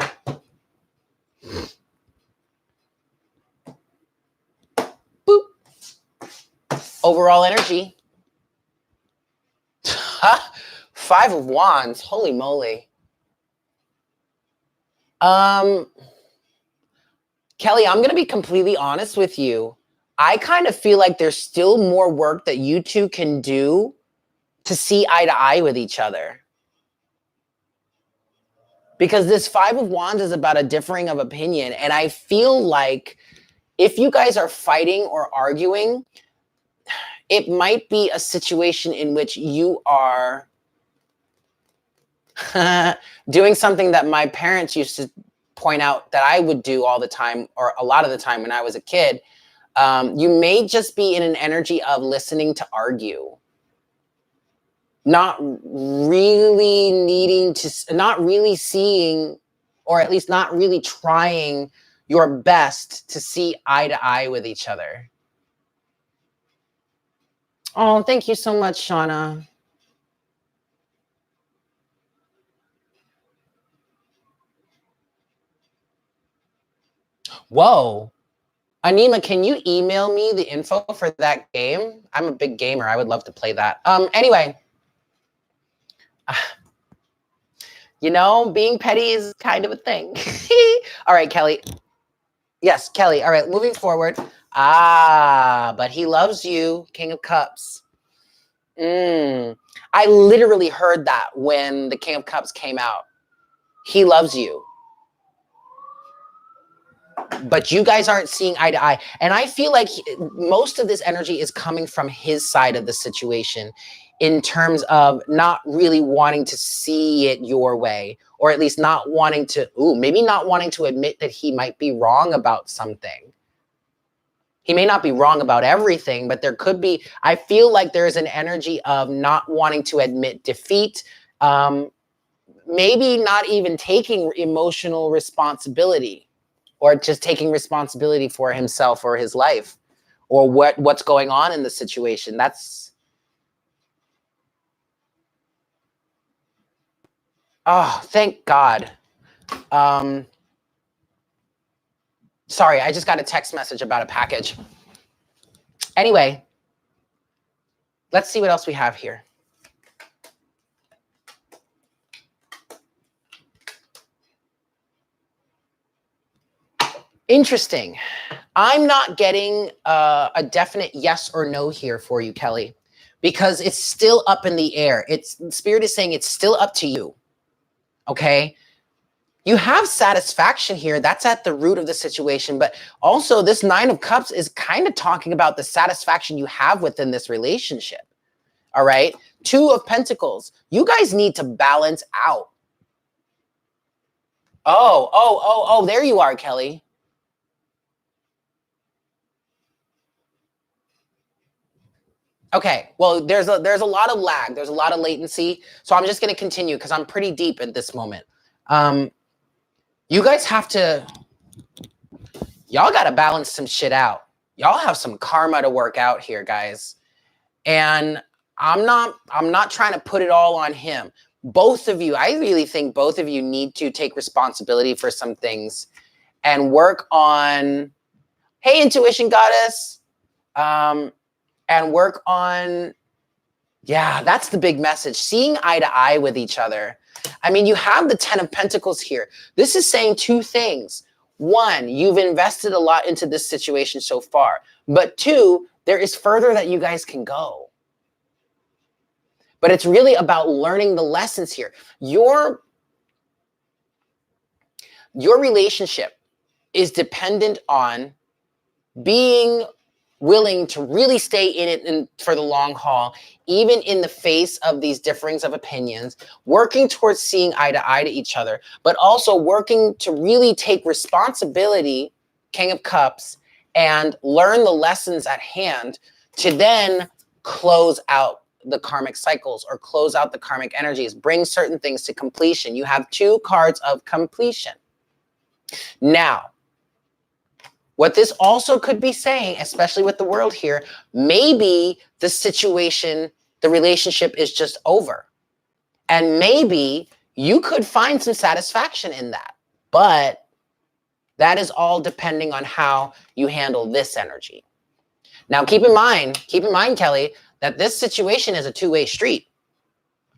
A: Boop. Overall energy. 5 of Wands. Holy moly. Kelly, I'm going to be completely honest with you. I kind of feel like there's still more work that you two can do to see eye to eye with each other. Because this 5 of Wands is about a differing of opinion. And I feel like if you guys are fighting or arguing, it might be a situation in which you are doing something that my parents used to point out that I would do all the time, or a lot of the time when I was a kid. You may just be in an energy of listening to argue. Not really needing to, not really seeing, or at least not really trying your best to see eye to eye with each other. Oh, thank you so much, Shauna. Whoa. Anima, can you email me the info for that game? I'm a big gamer. I would love to play that. Anyway. You know, being petty is kind of a thing. All right, Kelly. Yes, Kelly. All right, moving forward. But he loves you, King of Cups. I literally heard that when the King of Cups came out. He loves you. But you guys aren't seeing eye to eye. And I feel like most of this energy is coming from his side of the situation in terms of not really wanting to see it your way, or at least not wanting to, maybe not wanting to admit that he might be wrong about something. He may not be wrong about everything, but there could be, I feel like there's an energy of not wanting to admit defeat, maybe not even taking emotional responsibility, or just taking responsibility for himself or his life, or what's going on in the situation. That's, oh, thank God. Sorry, I just got a text message about a package. Anyway, let's see what else we have here. Interesting. I'm not getting a definite yes or no here for you, Kelly, because it's still up in the air. Spirit is saying it's still up to you. Okay. You have satisfaction here. That's at the root of the situation. But also this 9 of Cups is kind of talking about the satisfaction you have within this relationship. All right. 2 of Pentacles. You guys need to balance out. Oh, there you are, Kelly. Okay, well, there's a lot of lag. There's a lot of latency. So I'm just going to continue because I'm pretty deep at this moment. You guys have to, y'all got to balance some shit out. Y'all have some karma to work out here, guys. And I'm not trying to put it all on him. Both of you, I really think both of you need to take responsibility for some things and work on, hey, intuition goddess, and work on, yeah, that's the big message. Seeing eye to eye with each other. I mean, you have the 10 of Pentacles here. This is saying 2 things. 1, you've invested a lot into this situation so far. But 2, there is further that you guys can go. But it's really about learning the lessons here. Your relationship is dependent on being willing to really stay in it for the long haul, even in the face of these differings of opinions, working towards seeing eye to eye to each other, but also working to really take responsibility, King of Cups, and learn the lessons at hand to then close out the karmic cycles or close out the karmic energies, bring certain things to completion. You have 2 cards of completion. Now, what this also could be saying, especially with the world here, maybe the situation, the relationship is just over. And maybe you could find some satisfaction in that. But that is all depending on how you handle this energy. Now, keep in mind, Kelly, that this situation is a 2-way street.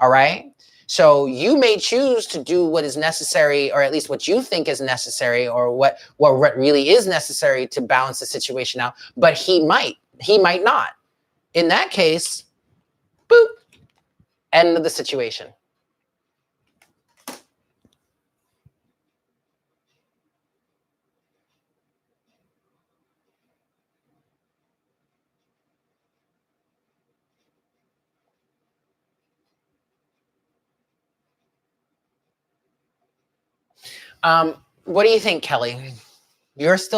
A: All right? So you may choose to do what is necessary, or at least what you think is necessary, or what really is necessary to balance the situation out. But he might not. In that case, boop, end of the situation. What do you think, Kelly? There's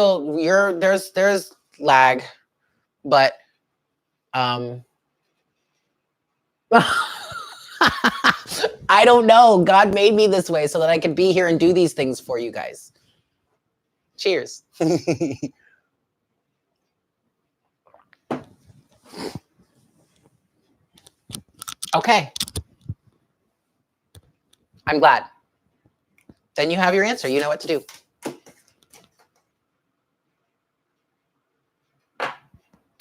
A: lag, but I don't know. God made me this way so that I could be here and do these things for you guys. Cheers. Okay. I'm glad. Then you have your answer. You know what to do.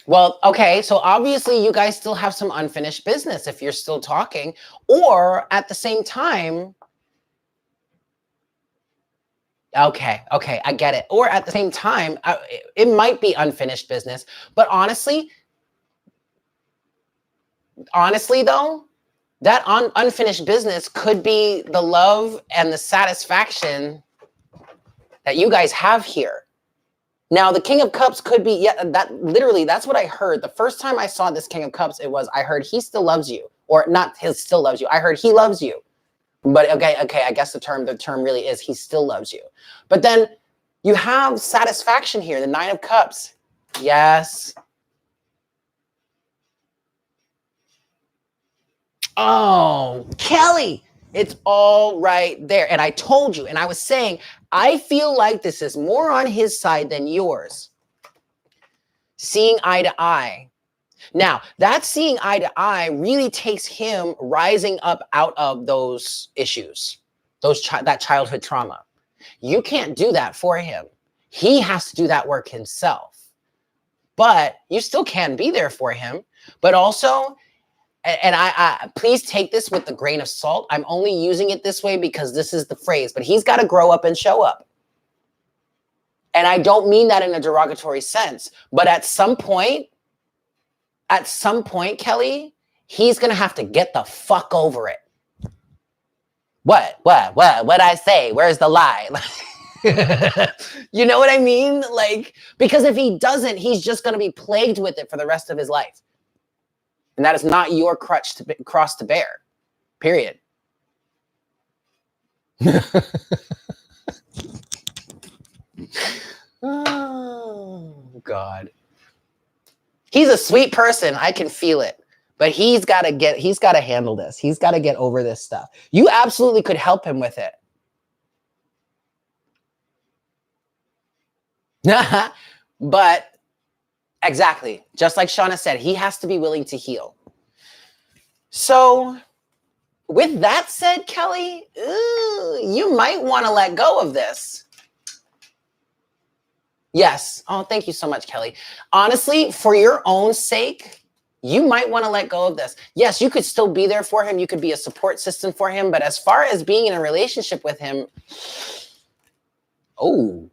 A: Well, okay, so obviously you guys still have some unfinished business if you're still talking, or at the same time, okay, I get it. Or at the same time, it might be unfinished business, but honestly though, that unfinished business could be the love and the satisfaction that you guys have here. Now, the King of Cups could be, yeah, that's what I heard. The first time I saw this King of Cups, I heard he still loves you, or not he still loves you. I heard he loves you. But okay, I guess the term really is he still loves you. But then you have satisfaction here, the 9 of Cups. Yes. Oh, Kelly, it's all right there. And I told you, and I was saying, I feel like this is more on his side than yours. Seeing eye to eye. Now, that seeing eye to eye really takes him rising up out of those issues, that childhood trauma. You can't do that for him. He has to do that work himself. But you still can be there for him. But also, and I please take this with a grain of salt. I'm only using it this way because this is the phrase, but he's got to grow up and show up. And I don't mean that in a derogatory sense, but at some point, Kelly, he's going to have to get the fuck over it. What I say? Where's the lie? You know what I mean? Like, because if he doesn't, he's just going to be plagued with it for the rest of his life. And that is not your cross to bear, period. Oh, God. He's a sweet person. I can feel it. But he's got to handle this. He's got to get over this stuff. You absolutely could help him with it. But exactly, just like Shauna said, he has to be willing to heal. So with that said, Kelly, you might want to let go of this. Yes. Oh, thank you so much, Kelly. Honestly, for your own sake, you might want to let go of this. Yes, you could still be there for him. You could be a support system for him. But as far as being in a relationship with him, oh,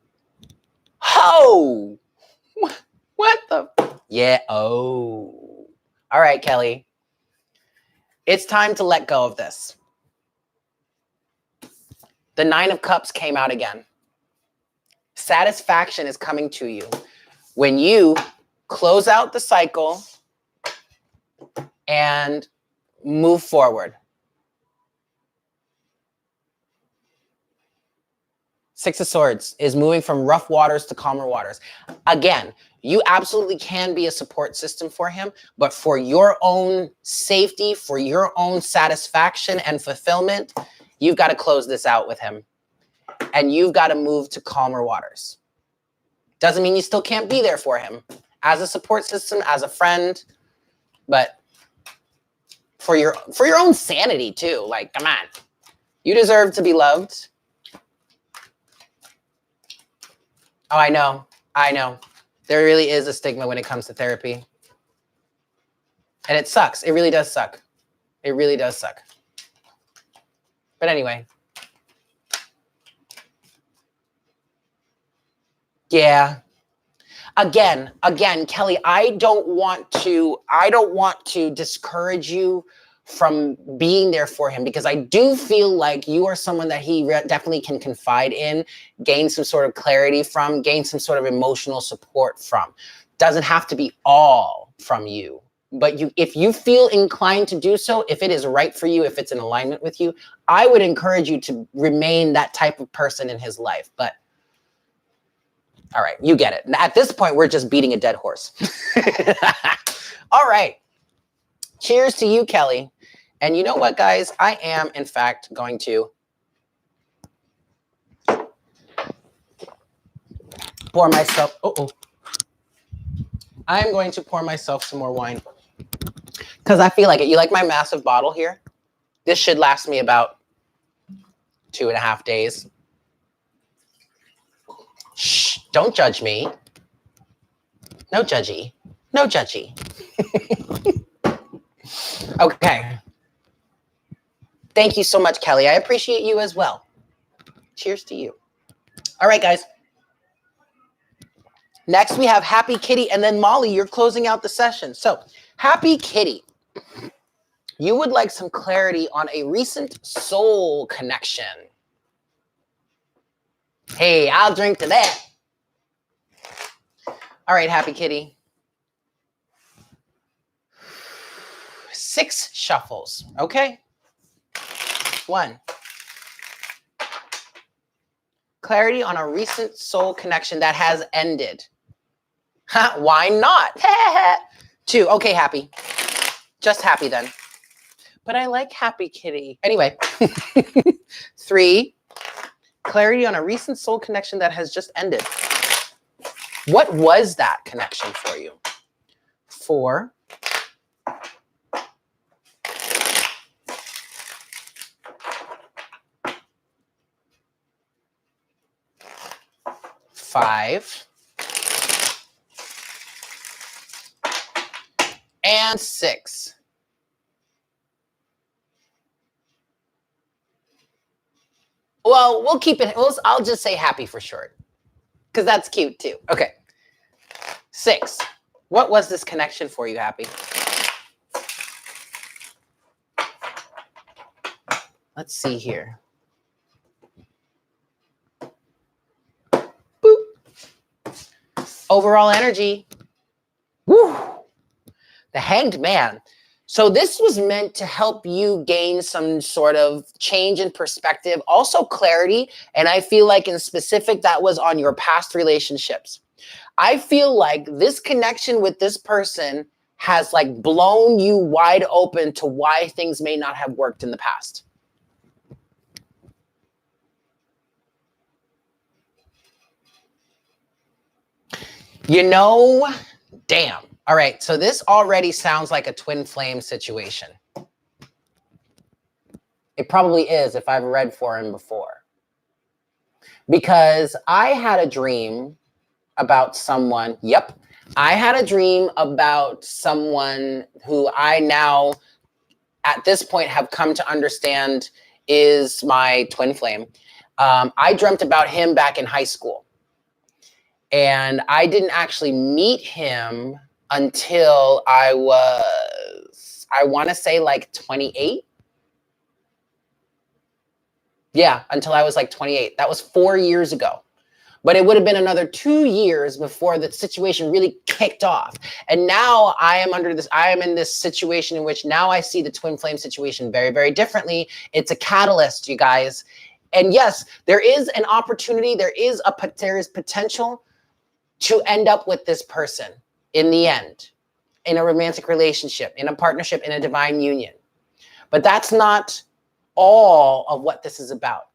A: what the? Yeah. Oh, all right, Kelly. It's time to let go of this. The 9 of Cups came out again. Satisfaction is coming to you when you close out the cycle and move forward. Six of Swords is moving from rough waters to calmer waters. Again, you absolutely can be a support system for him, but for your own safety, for your own satisfaction and fulfillment, you've got to close this out with him. And you've got to move to calmer waters. Doesn't mean you still can't be there for him as a support system, as a friend, but for your own sanity too. Like, come on. You deserve to be loved. Oh, I know. I know. There really is a stigma when it comes to therapy. And it sucks. It really does suck. It really does suck. But anyway. Yeah. Again, Kelly, I don't want to discourage you from being there for him, because I do feel like you are someone that he definitely can confide in, gain some sort of clarity from, gain some sort of emotional support from. Doesn't have to be all from you, but if you feel inclined to do so, if it is right for you, if it's in alignment with you, I would encourage you to remain that type of person in his life. But all right, you get it. At this point, we're just beating a dead horse. All right. Cheers to you, Kelly. And you know what, guys? I am, in fact, going to pour myself. I'm going to pour myself some more wine because I feel like it. You like my massive bottle here? This should last me about 2.5 days. Shh, don't judge me. No judgy. No judgy. Okay. Thank you so much, Kelly. I appreciate you as well. Cheers to you. All right, guys. Next, we have Happy Kitty, and then Molly, you're closing out the session. So, Happy Kitty, you would like some clarity on a recent soul connection. Hey, I'll drink to that. All right, Happy Kitty. 6 shuffles, okay? 1. Clarity on a recent soul connection that has ended. Why not? 2. Okay, Happy. Just Happy then. But I like Happy Kitty. Anyway. 3. Clarity on a recent soul connection that has just ended. What was that connection for you? 4. 5. And 6. Well, we'll keep it. I'll just say Happy for short, because that's cute too. Okay. 6. What was this connection for you, Happy? Let's see here. Boop. Overall energy. Woo. The Hanged Man. So this was meant to help you gain some sort of change in perspective, also clarity. And I feel like in specific, that was on your past relationships. I feel like this connection with this person has like blown you wide open to why things may not have worked in the past. You know, damn. All right, so this already sounds like a twin flame situation. It probably is if I've read for him before. Because I had a dream about someone. Yep, I had a dream about someone who I now, at this point, have come to understand is my twin flame. I dreamt about him back in high school. And I didn't actually meet him until I want to say like 28. Yeah, until I was like 28. That was 4 years ago. But it would have been another 2 years before the situation really kicked off. And now I am in this situation in which now I see the twin flame situation very, very differently. It's a catalyst, you guys. And yes, there is an opportunity. There is potential to end up with this person in the end, in a romantic relationship, in a partnership, in a divine union. But that's not all of what this is about.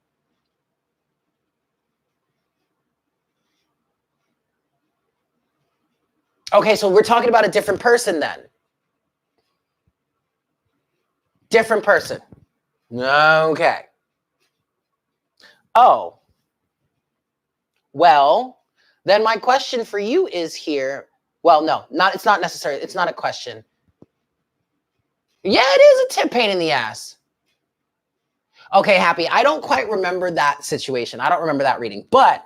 A: Okay, so we're talking about a different person then. Different person. Okay. Oh. Well, then my question for you is here. Well, no, it's not necessary. It's not a question. Yeah, it is a tip pain in the ass. Okay, Happy. I don't quite remember that situation. I don't remember that reading. But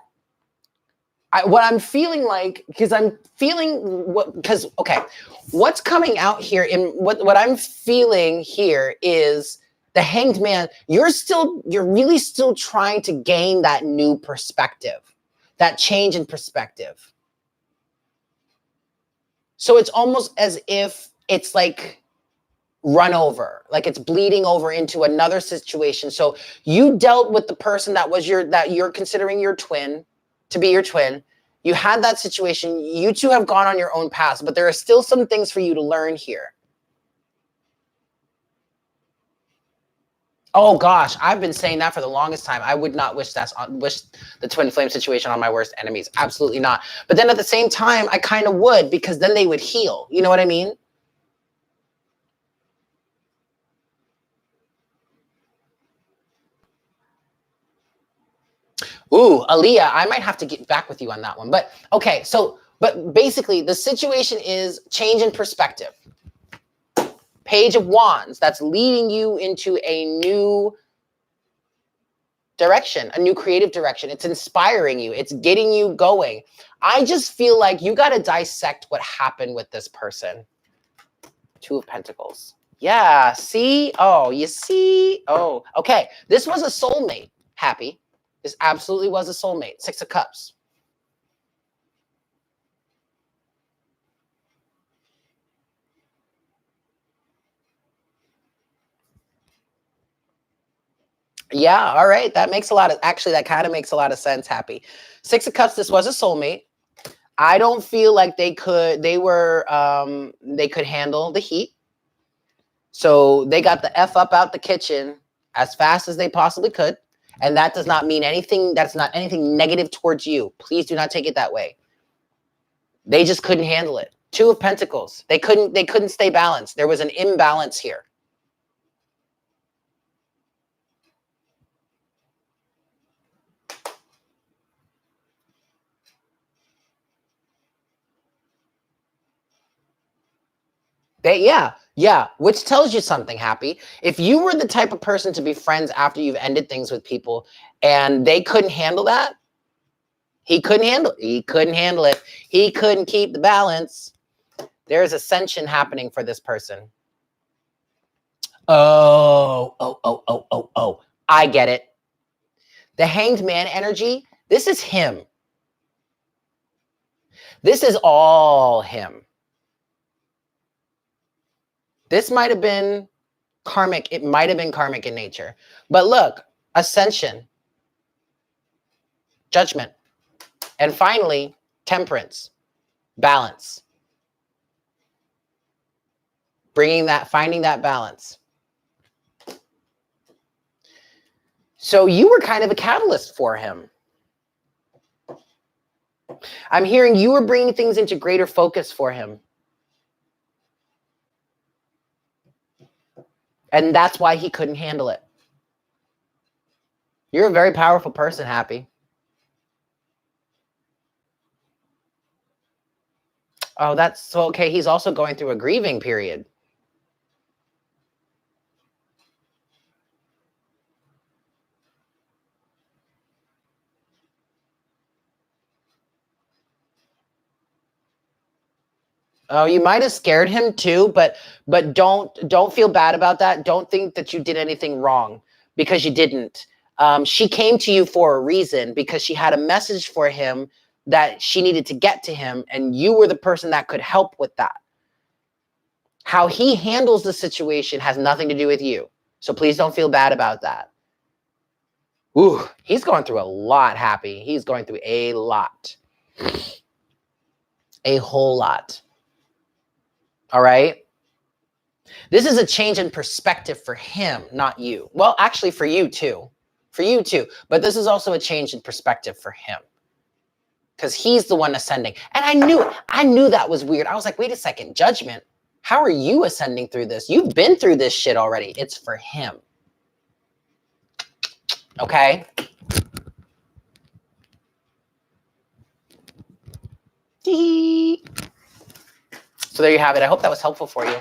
A: what I'm feeling like, what's coming out here in what I'm feeling here is the Hanged Man. You're really still trying to gain that new perspective, that change in perspective. So it's almost as if it's like run over, like it's bleeding over into another situation. So you dealt with the person that you're considering your twin to be your twin. You had that situation. You two have gone on your own paths, but there are still some things for you to learn here. Oh gosh, I've been saying that for the longest time. I would not wish the twin flame situation on my worst enemies. Absolutely not. But then at the same time, I kind of would, because then they would heal. You know what I mean? Ooh, Aaliyah, I might have to get back with you on that one. But okay, but basically the situation is change in perspective. Page of Wands, that's leading you into a new direction, a new creative direction. It's inspiring you. It's getting you going. I just feel like you got to dissect what happened with this person. Two of Pentacles. Yeah, see? Oh, you see? Oh, okay. This was a soulmate, Happy. This absolutely was a soulmate. Six of Cups. Yeah, all right. That makes that kind of makes a lot of sense, Happy. Six of Cups, this was a soulmate. I don't feel like they could handle the heat. So they got the F up out the kitchen as fast as they possibly could. And that does not mean anything. That's not anything negative towards you. Please do not take it that way. They just couldn't handle it. Two of Pentacles. They couldn't stay balanced. There was an imbalance here. Yeah, which tells you something, Happy. If you were the type of person to be friends after you've ended things with people and they couldn't handle that, he couldn't handle it. He couldn't keep the balance. There's ascension happening for this person. Oh. I get it. The Hanged Man energy, this is him. This is all him. This might have been karmic. It might have been karmic in nature. But look, ascension, judgment, and finally, temperance, balance. Finding that balance. So you were kind of a catalyst for him. I'm hearing you were bringing things into greater focus for him. And that's why he couldn't handle it. You're a very powerful person, Happy. Oh, that's so okay. He's also going through a grieving period. Oh, you might have scared him too, but don't feel bad about that. Don't think that you did anything wrong, because you didn't. She came to you for a reason because she had a message for him that she needed to get to him, and you were the person that could help with that. How he handles the situation has nothing to do with you. So please don't feel bad about that. Ooh, he's going through a lot, Happy. He's going through a lot. A whole lot. All right? This is a change in perspective for him, not you. Well, actually for you too. For you too. But this is also a change in perspective for him. Because he's the one ascending. And I knew that was weird. I was like, wait a second, judgment. How are you ascending through this? You've been through this shit already. It's for him. Okay? So there you have it. I hope that was helpful for you.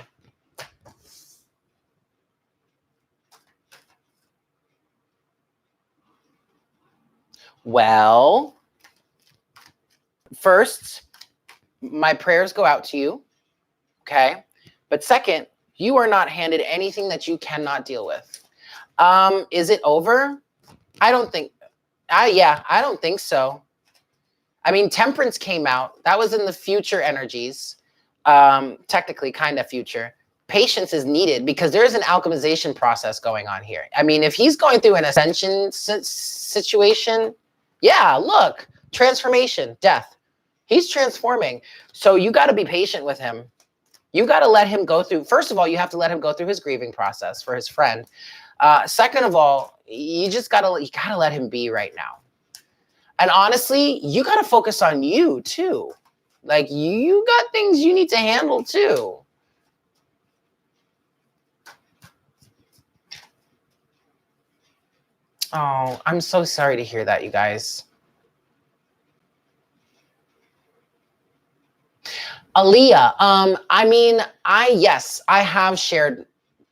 A: Well, first, my prayers go out to you. Okay? But second, you are not handed anything that you cannot deal with. Is it over? I don't think, I don't think so. I mean, temperance came out. That was in the future energies. Technically, kind of future. Patience is needed because there is an alchemization process going on here. I mean, if he's going through an ascension situation, yeah, look, transformation, death. He's transforming. So you got to be patient with him. You got to let him go through. First of all, you have to let him go through his grieving process for his friend. Second of all, you gotta let him be right now. And honestly, you got to focus on you too. Like you got things you need to handle too. Oh, I'm so sorry to hear that, you guys. Aaliyah, I mean, yes, I have shared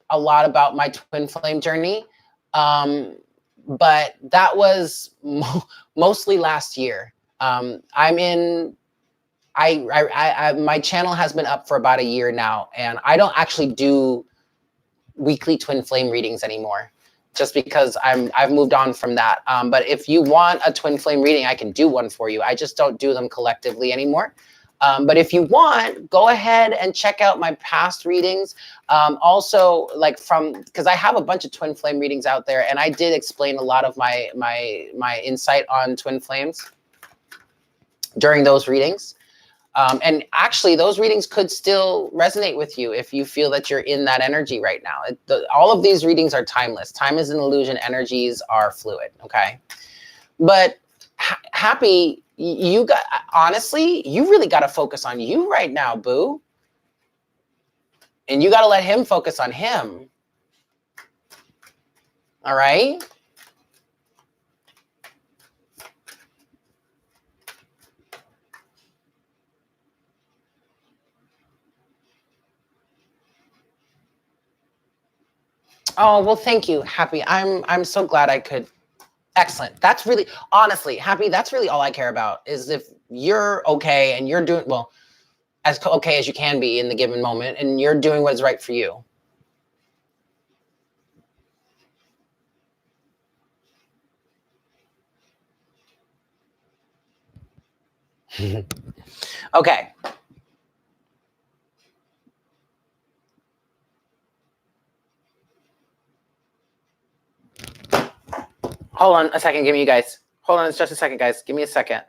A: a lot about my twin flame journey. But that was mostly last year. My channel has been up for about a year now, and I don't actually do weekly twin flame readings anymore, just because I've moved on from that. But if you want a twin flame reading, I can do one for you. I just don't do them collectively anymore. But if you want, go ahead and check out my past readings. Also, like because I have a bunch of twin flame readings out there, and I did explain a lot of my insight on twin flames during those readings. And actually, those readings could still resonate with you if you feel that you're in that energy right now. All of these readings are timeless. Time is an illusion. Energies are fluid. Okay, but Happy. Honestly, you really got to focus on you right now, boo. And you got to let him focus on him. All right? Oh, well, thank you, Happy. I'm so glad I could. Excellent. That's really, honestly, Happy, that's really all I care about is if you're okay and you're doing, well, as okay as you can be in the given moment, and you're doing what is right for you. Okay. Hold on a second. Give me you guys. Hold on just a second, guys. Give me a second.